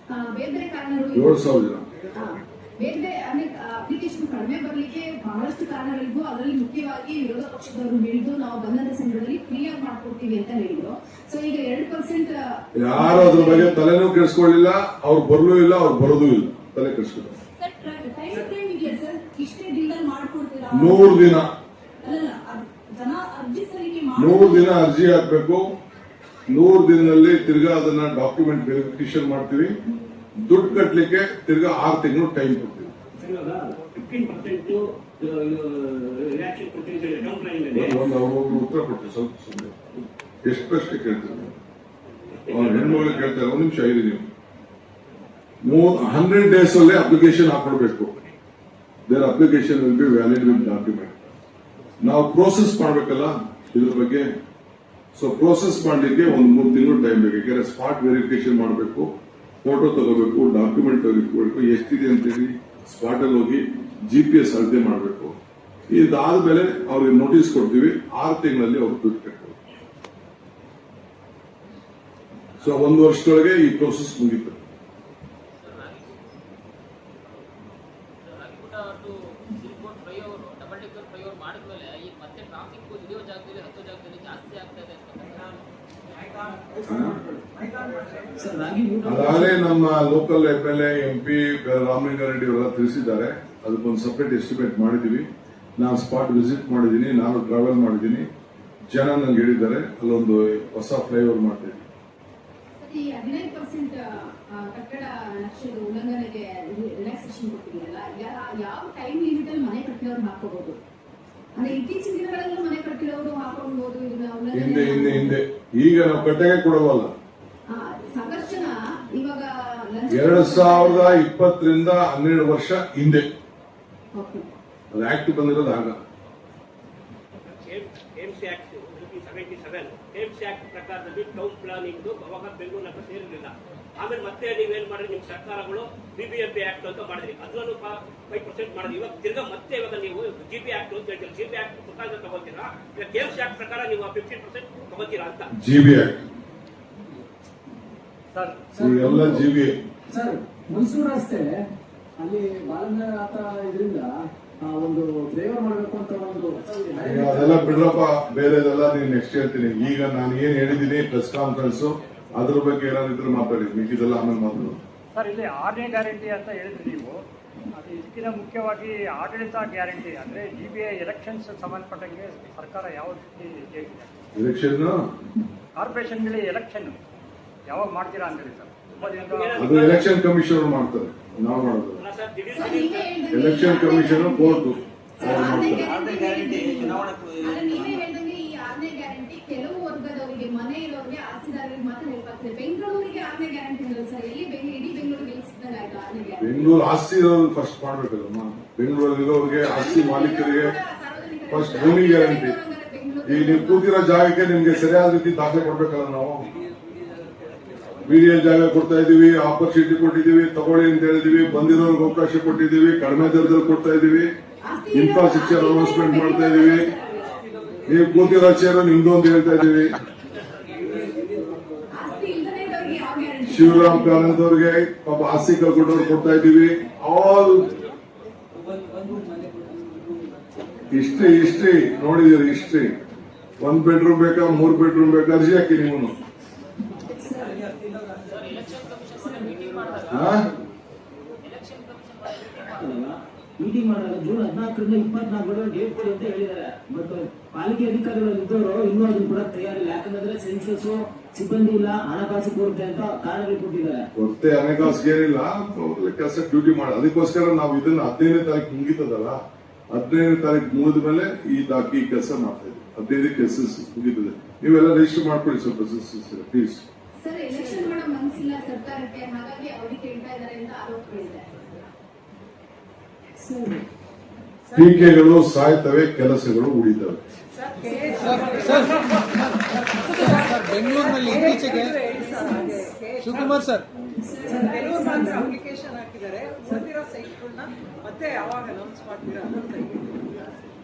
ಬೇರೆ ಬೇರೆ ಕಾರಣಗಳು 7,000 ಜನ. ಬೇರೆ ಬೇರೆ ಅನೇಕ ಅಪ್ಲಿಕೇಶನ್ ಕಡಿಮೆ ಬರ್ಲಿಕ್ಕೆ ಬಹಳಷ್ಟು ಕಾರಣಗಳಿದ್ವು. ಅದರಲ್ಲಿ ಮುಖ್ಯವಾಗಿ ವಿರೋಧ ಪಕ್ಷದವರು ಹೇಳಿದ್ದು ನಾವು ಬಂದಂತ ಸಂದರ್ಭದಲ್ಲಿ ಫ್ರೀಯಾಗಿ ಮಾಡ್ಕೊಡ್ತೀವಿ ಅಂತ ಹೇಳಿದ್ರು. ಸೊ ಈಗ 2% ಯಾರು ಅದ್ರ ಬಗ್ಗೆ ತಲೆನೂ ಕೆಡಿಸ್ಕೊಳ್ಳಿಲ್ಲ. ಅವ್ರು ಬರ್ಲೂ ಇಲ್ಲ, ಅವ್ರು ಬರೋದೂ ಇಲ್ಲ, ತಲೆ ಕೆಡಿಸ್ಕೊಳ್ಳ. ಟೈಮ್ ಫ್ರೇಮ್ ಇದೆಯಾ ಸರ್? ಇಷ್ಟೇ ದಿನದಲ್ಲಿ ಮಾಡ್ಕೊಡ್ತೀರಾ? 100 ದಿನ, ಅಲ್ಲ ಜನ ಅರ್ಜಿ ಸಲ್ಲಿಕೆ 100 ದಿನ ಅರ್ಜಿ ಹಾಕ್ಬೇಕು. 100 ದಿನದಲ್ಲಿ ತಿರ್ಗಾ ಅದನ್ನ ಡಾಕ್ಯುಮೆಂಟ್ ವೆರಿಫಿಕೇಶನ್ ಮಾಡ್ತೀವಿ. ದುಡ್ಡು ಕಟ್ಟಲಿಕ್ಕೆ ತಿರ್ಗಾ 6 ತಿಂಗಳು ಟೈಮ್ ಕೊಡ್ತೀವಿ. ಇವಾಗ 15% ರಿಯಾಕ್ಷನ್ ಕೊಟ್ಟಿದ್ದಾರೆ ಟೌನ್ ಪ್ಲಾನಿಂಗ್ ಅಲ್ಲಿ. ಒಂದು ಅವ್ರು ಉತ್ತರ ಕೊಡ್ತೀವಿ. ಸ್ವಲ್ಪ ಸುಮ್ಮನೆ ಎಷ್ಟೇ ಕೇಳ್ತೀವಿ. ಅವ್ರು ಹೆಣ್ಮಗಳು ಕೇಳ್ತಾರೆ, 1 ನಿಮಿಷ ಇರಿ ನೀವು. 100 ಡೇಸ್ ಅಲ್ಲೇ ಅಪ್ಲಿಕೇಶನ್ ಹಾಕೊಡ್ಬೇಕು. There application will be valid with document. ನಾವು ಪ್ರೋಸೆಸ್ ಮಾಡ್ಬೇಕಲ್ಲ ಇದ್ರ ಬಗ್ಗೆ. ಸೊ ಪ್ರೋಸೆಸ್ ಮಾಡ್ಲಿಕ್ಕೆ 3 ತಿಂಗಳು ಟೈಮ್ ಬೇಕು. ಯಾಕಂದ್ರೆ ಸ್ಪಾಟ್ ವೆರಿಫಿಕೇಶನ್ ಮಾಡಬೇಕು, ಫೋಟೋ ತಗೋಬೇಕು, ಡಾಕ್ಯುಮೆಂಟ್ ತಗೋಬೇಕು, ಎಷ್ಟಿದೆ ಅಂತೇಳಿ ಸ್ಪಾಟ್ ಅಲ್ಲಿ ಹೋಗಿ GPS ಅಳತೆ ಮಾಡಬೇಕು. ಇದಾದ್ಮೇಲೆ ಅವ್ರಿಗೆ ನೋಟಿಸ್ ಕೊಡ್ತೀವಿ. 6 ತಿಂಗಳಲ್ಲಿ ಅವ್ರು ದುಡ್ಡು ಕಟ್ಟಬೇಕು. ಸೊ 1 ವರ್ಷದೊಳಗೆ ಈ ಪ್ರೋಸೆಸ್ ಮುಗೀತು. ಮಾಡಿದ್ಮೇಲೆ ಈಗ ಮತ್ತೆ ಟ್ರಾಫಿಕ್ ಇಳಿಯೋ ಜಾಗದಲ್ಲಿ ಹತ್ತೋ ಜಾಗದಲ್ಲಿ ಜಾಸ್ತಿ ಆಗ್ತಾ ಇದೆ ಸರ್ ರಾಗಿ ಊಟ ಅದಾಗಲೇ ನಮ್ಮ ಲೋಕಲ್ MLA MP ರಾಮಲಿಂಗಾರೆಡ್ಡಿ ಅವರೆಲ್ಲ ತಿಳಿಸಿದ್ದಾರೆ. ಅದಕ್ಕೊಂದು ಸಪರೇಟ್ ಎಸ್ಟಿಮೇಟ್ ಮಾಡಿದೀವಿ. ನಾನು ಸ್ಪಾಟ್ ವಿಸಿಟ್ ಮಾಡಿದ್ದೀನಿ, ನಾನು ಟ್ರಾವೆಲ್ ಮಾಡಿದ್ದೀನಿ. ಜನ ನಂಗೆ ಹೇಳಿದ್ದಾರೆ ಅಲ್ಲೊಂದು ಹೊಸ ಫ್ಲೈಓವರ್ ಮಾಡ್ತೀವಿ. ಈ 15% ಕಟ್ಟಡ ನಕ್ಷೆದ ಉಲ್ಲಂಘನೆಗೆ ರಿಲ್ಯಾಕ್ಸೇಷನ್ ಕೊಟ್ಟಿದೆಯಲ್ಲ, ಯಾವ ಟೈಮ್ ಲಿಮಿಟ್ ಅಲ್ಲಿ ಮನೆ ಕಟ್ಟಿದವ್ರು ಹಾಕೋಬಹುದು? ಅಂದ್ರೆ ಇತ್ತೀಚಿನ ದಿನಗಳಲ್ಲಿ ಮನೆ ಕಟ್ಟಿದವರು ಹಾಕೊಳ್ಬಹುದು. ಹಿಂದೆ ಈಗ ನಾವು ಕಟ್ಟೆಗೆ ಕೊಡವಲ್ಲ. ಸಾಕಷ್ಟು ಜನ ಇವಾಗ 2020ರಿಂದ 12 ವರ್ಷ ಹಿಂದೆ ಓಕೆ ಅದು ಆಕ್ಟ್ ಬಂದಿರೋದು ಆಗ. ಏಮ್ಸ್ ಆಕ್ಟ್ 77 ಏಮ್ಸ್ ಆಕ್ಟ್ ಪ್ರಕಾರದಲ್ಲಿ ಟೌನ್ ಪ್ಲಾನಿಂಗ್ ಅವಾಗ ಬೆಂಗಳೂರು ನಗರ ಸೇರಿರಲಿಲ್ಲ. ಆಮೇಲೆ ಮತ್ತೆ ನೀವೇನ್ ಮಾಡಿದ್ರಿ, ನಿಮ್ ಸರ್ಕಾರಗಳು BBMP ಆಕ್ಟ್ ಅಂತ ಮಾಡಿದ್ರಿ, ಅದನ್ನು 5% ಮಾಡಿದ್ರಿ. ಇವಾಗ ತಿರ್ಗಾ ಮತ್ತೆ ಇವಾಗ ನೀವು GB ಆಕ್ಟ್ ಅಂತ ಹೇಳ್ತೀರಾ. GB ಆಕ್ಟ್ ಪ್ರಕಾರ ತಗೋತೀರಾ, ಇಲ್ಲ ಏಮ್ಸ್ ಆಕ್ಟ್ ಪ್ರಕಾರ ನೀವು 15% ತಗೋತೀರಾ ಅಂತ? GB ಆಕ್ಟ್ ಎಲ್ಲ GB. ಸರ್ ಮೈಸೂರು ರಸ್ತೆ ಅಲ್ಲಿ ಬಾಲನಾಥ ಇದರಿಂದ ಒಂದು ಫ್ಲೇವರ್ ಮಾಡಬೇಕು ಅಂತ ಒಂದು ಅದೆಲ್ಲ ಬಿಡ್ರಪ್ಪ, ಬೇರೆದೆಲ್ಲ ನೀವು ನೆಕ್ಸ್ಟ್ ಹೇಳ್ತೀನಿ. ಈಗ ನಾನು ಏನ್ ಹೇಳಿದ್ದೀನಿ ಪ್ರೆಸ್ ಕಾನ್ಫರೆನ್ಸ್, ಅದ್ರ ಬಗ್ಗೆ ಏನಾದ್ರು ಮಾತಾಡಿ, ಮಿಕ್ಕಿದೆಲ್ಲ ಆಮೇಲೆ ಮಾತಾಡೋದು. ಸರ್, ಇಲ್ಲಿ 6ನೇ ಗ್ಯಾರಂಟಿ ಅಂತ ಹೇಳಿದ್ರಿ ನೀವು. ಅದು ಇದಕ್ಕಿಂತ ಮುಖ್ಯವಾಗಿ ಆಡಳಿತ ಗ್ಯಾರಂಟಿ ಅಂದ್ರೆ GBA ಎಲೆಕ್ಷನ್ಸ್ ಸಂಬಂಧಪಟ್ಟಂಗೆ ಸರ್ಕಾರ ಯಾವ ರೀತಿ ಎಲೆಕ್ಷನ್ ಕಾರ್ಪೊರೇಷನ್ಗಳಿಗೆ ಎಲೆಕ್ಷನ್ ಯಾವಾಗ ಮಾಡ್ತೀರಾ ಅಂತ ಹೇಳಿ ಸರ್. ತುಂಬಾ ದಿನದ ಅದು ಎಲೆಕ್ಷನ್ ಕಮಿಷನರ್ ಮಾಡ್ತಾರೆ, ನಾವು ಮಾಡೋದು. ಅಲ್ಲ ಸರ್, ದಿಢೀರ್ ಎಲೆಕ್ಷನ್ ಕಮಿಷನ್ ಕೋರ್ಟ್ ನೀವೇ ಹೇಳ್ದಂಗೆ ಈ 6ನೇ ಗ್ಯಾರಂಟಿ ಕೆಲವು ವರ್ಗದವರಿಗೆ, ಮನೆ ಇರೋರಿಗೆ, ಆಸ್ತಿದಾರರಿಗೆ ಮಾತ್ರ ಹೆಲ್ಪ್ ಆಗ್ತದೆ. ಬೆಂಗಳೂರಿಗೆ 6ನೇ ಗ್ಯಾರಂಟಿ ಇಲ್ಲ ಸರ್. ಎಲ್ಲಿ ಇಡೀ ಬೆಂಗಳೂರಿಗೆ ಸಿಗ್ತದೆ ಆಯ್ತು 6ನೇ ಗ್ಯಾರಂಟಿ. ಬೆಂಗಳೂರು ಆಸ್ತಿ ಇರೋದು ಫಸ್ಟ್ ಮಾಡ್ಬೇಕಲ್ಲಮ್ಮ. ಬೆಂಗಳೂರಲ್ಲಿರೋರಿಗೆ, ಆಸ್ತಿ ಮಾಲೀಕರಿಗೆ ಫಸ್ಟ್ ಭೂಮಿ ಗ್ಯಾರಂಟಿ. ಈಗ ನೀವು ಕೂತಿರೋ ಜಾಗಕ್ಕೆ ನಿಮ್ಗೆ ಸರಿಯಾದ ರೀತಿ ದಾಖಲೆ ಕೊಡ್ಬೇಕಲ್ಲ. ನಾವು BDL ಜಾಗ ಕೊಡ್ತಾ ಇದೀವಿ, ಆಪರ್ಚುನಿಟಿ ಕೊಟ್ಟಿದ್ದೀವಿ, ತಗೊಳ್ಳಿ ಅಂತ ಹೇಳಿದೀವಿ, ಬಂದಿರೋರ್ಗೆ ಅವಕಾಶ ಕೊಟ್ಟಿದ್ದೀವಿ, ಕಡಿಮೆ ದರದಲ್ಲಿ ಕೊಡ್ತಾ ಇದೀವಿ, ಇನ್ಫ್ರಾಸ್ಟ್ರಕ್ಚರ್ ಅನೌನ್ಸ್ಮೆಂಟ್ ಮಾಡ್ತಾ ಇದೀವಿ. ನೀವು ಕೂತಿರೋ ಚೇರು ನಿಮ್ದು ಅಂತ ಹೇಳ್ತಾ ಇದೀವಿ. ಆಸ್ತಿ ಇಲ್ಲದೇ ಇರೋರಿಗೆ ಯಾವ ಗ್ಯಾರಂಟಿ? ಶಿವರಾಮ್ ಕಾರಂತ್ ಅವ್ರಿಗೆ ಪಾಪ ಆಸ್ತಿ ಕಳ್ಕೊಂಡವ್ರು ಕೊಡ್ತಾ ಇದೀವಿ. ಆಲ್ ಹಿಸ್ಟ್ರಿ ನೋಡಿದಿರಿ. ಹಿಸ್ಟ್ರಿ 1 ಬೆಡ್ರೂಮ್ ಬೇಕಾ, 3 ಬೆಡ್ರೂಮ್ ಬೇಕಾ, ಅರ್ಜಿ ಹಾಕಿ ನೀವು. ಮೀಟಿಂಗ್ ಮಾಡಿದಾಗ ಜೂನ್ 14ರಿಂದ 24 ಡೇಟ್ ಕೊಡಿ ಅಂತ ಹೇಳಿದ್ದಾರೆ. ಬಟ್ ಪಾಲಿಕೆ ಅಧಿಕಾರಿಗಳು ಇದ್ದವರು ಇನ್ನೂ ಅದನ್ನು ಕೂಡ ತಯಾರಿಲ್ಲ. ಯಾಕಂದ್ರೆ ಸೆನ್ಸಸ್ ಸಿಬ್ಬಂದಿ ಇಲ್ಲ, ಹಣಕಾಸು ಕೊರತೆ ಅಂತ ಕಾರಣಗಳು ಕೊಟ್ಟಿದ್ದಾರೆ. ಕೊರತೆ ಹಣಕಾಸಿಗೆ ಏನಿಲ್ಲ, ಕೆಲಸ ಡ್ಯೂಟಿ ಮಾಡಿ. ಅದಕ್ಕೋಸ್ಕರ ನಾವು ಇದನ್ನ 15ನೇ ತಾರೀಕು ಮುಗಿತದಲ್ಲ, 15ನೇ ತಾರೀಕು ಮುಗಿದ ಮೇಲೆ ಈ ಕೆಲಸ ಮಾಡ್ತಾ ಇದ್ದೀವಿ. 15 ಕೆಲಸ ಮುಗಿತದೆ. ನೀವೆಲ್ಲ ರಿಜಿಸ್ಟರ್ ಮಾಡ್ಕೊಳ್ಳಿ ಸ್ವಲ್ಪ ಪ್ಲೀಸ್. ಸರ್, ಎಲೆಕ್ಷನ್ ಮಾಡೋ ಮನಸ್ಸಿಲ್ಲ ಸರ್ಕಾರಕ್ಕೆ, ಹಾಗಾಗಿ ಅವಧಿ ಕೇಳ್ತಾ ಇದ್ದಾರೆ ಅಂತ ಆರೋಪಗಳಿದೆ. ಟೀಕೆಗಳು ಸಾಯ್ತವೆ, ಕೆಲಸಗಳು ಉಳಿತವೆ. ಬೆಂಗಳೂರಿನಲ್ಲಿ ಇತ್ತೀಚೆಗೆ ಶಿವಕುಮಾರ್ ಸರ್ ಕೆಲವರು ಮಾತ್ರ ಅಪ್ಲಿಕೇಶನ್ ಹಾಕಿದ್ದಾರೆ, ಉಳಿದಿರೋ ಸೈಟ್ಗಳನ್ನ ಮತ್ತೆ ಯಾವಾಗ ಅನೌನ್ಸ್ ಮಾಡ್ತೀರಾ ಅಂತ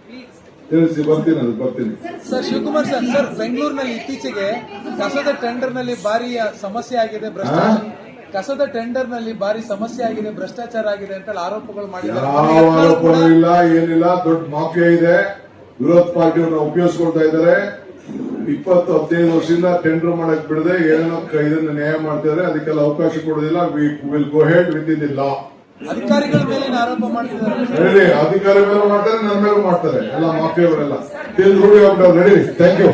ಪ್ಲೀಸ್ ತಿಳಿಸಿ, ಬರ್ತೀನಿ. ಸರ್ ಶಿವಕುಮಾರ್ ಸರ್ ಬೆಂಗಳೂರಿನಲ್ಲಿ ಇತ್ತೀಚೆಗೆ ಕಸದ ಟೆಂಡರ್ ನಲ್ಲಿ ಭಾರಿ ಸಮಸ್ಯೆ ಆಗಿದೆ, ಕಸದ ಟೆಂಡರ್ ನಲ್ಲಿ ಭಾರಿ ಸಮಸ್ಯೆ ಆಗಿದೆ, ಭ್ರಷ್ಟಾಚಾರ ಆಗಿದೆ ಅಂತ ಆರೋಪಗಳು ಯಾವ ಮಾಡಿದ್ದಾರೆ. ಆರೋಪನೂ ಇಲ್ಲ, ಏನಿಲ್ಲ. ದೊಡ್ಡ ಮಾಫಿಯಾ ಇದೆ, ವಿರೋಧ ಪಾರ್ಟಿಯವ್ರನ್ನ ಉಪಯೋಗಿಸ್ಕೊಳ್ತಾ ಇದ್ದಾರೆ. 20-15 ವರ್ಷದಿಂದ ಟೆಂಡರ್ ಮಾಡಕ್ ಬಿಡದೆ ಏನೇನೋ ಇದನ್ನ ನ್ಯಾಯ ಮಾಡ್ತಿದ್ದಾರೆ. ಅದಕ್ಕೆಲ್ಲ ಅವಕಾಶ ಕೊಡೋದಿಲ್ಲ. Will go head with in the law. ಅಧಿಕಾರಿಗಳ ಮೇಲಿನ ಆರೋಪ ಮಾಡ್ತಿದ್ದಾರೆ. ರೆಡಿ, ಅಧಿಕಾರಿ ಮೇಲೆ ಮಾಡ್ತಾರೆ, ನನ್ನ ಮೇಲೆ ಮಾಡ್ತಾರೆ. ಎಲ್ಲ ಮಾಫಿಯವರೆಲ್ಲ ರೂಢಿ ಆಗ್ಬಿಟ್ಟವ್ರು. Ready, thank you.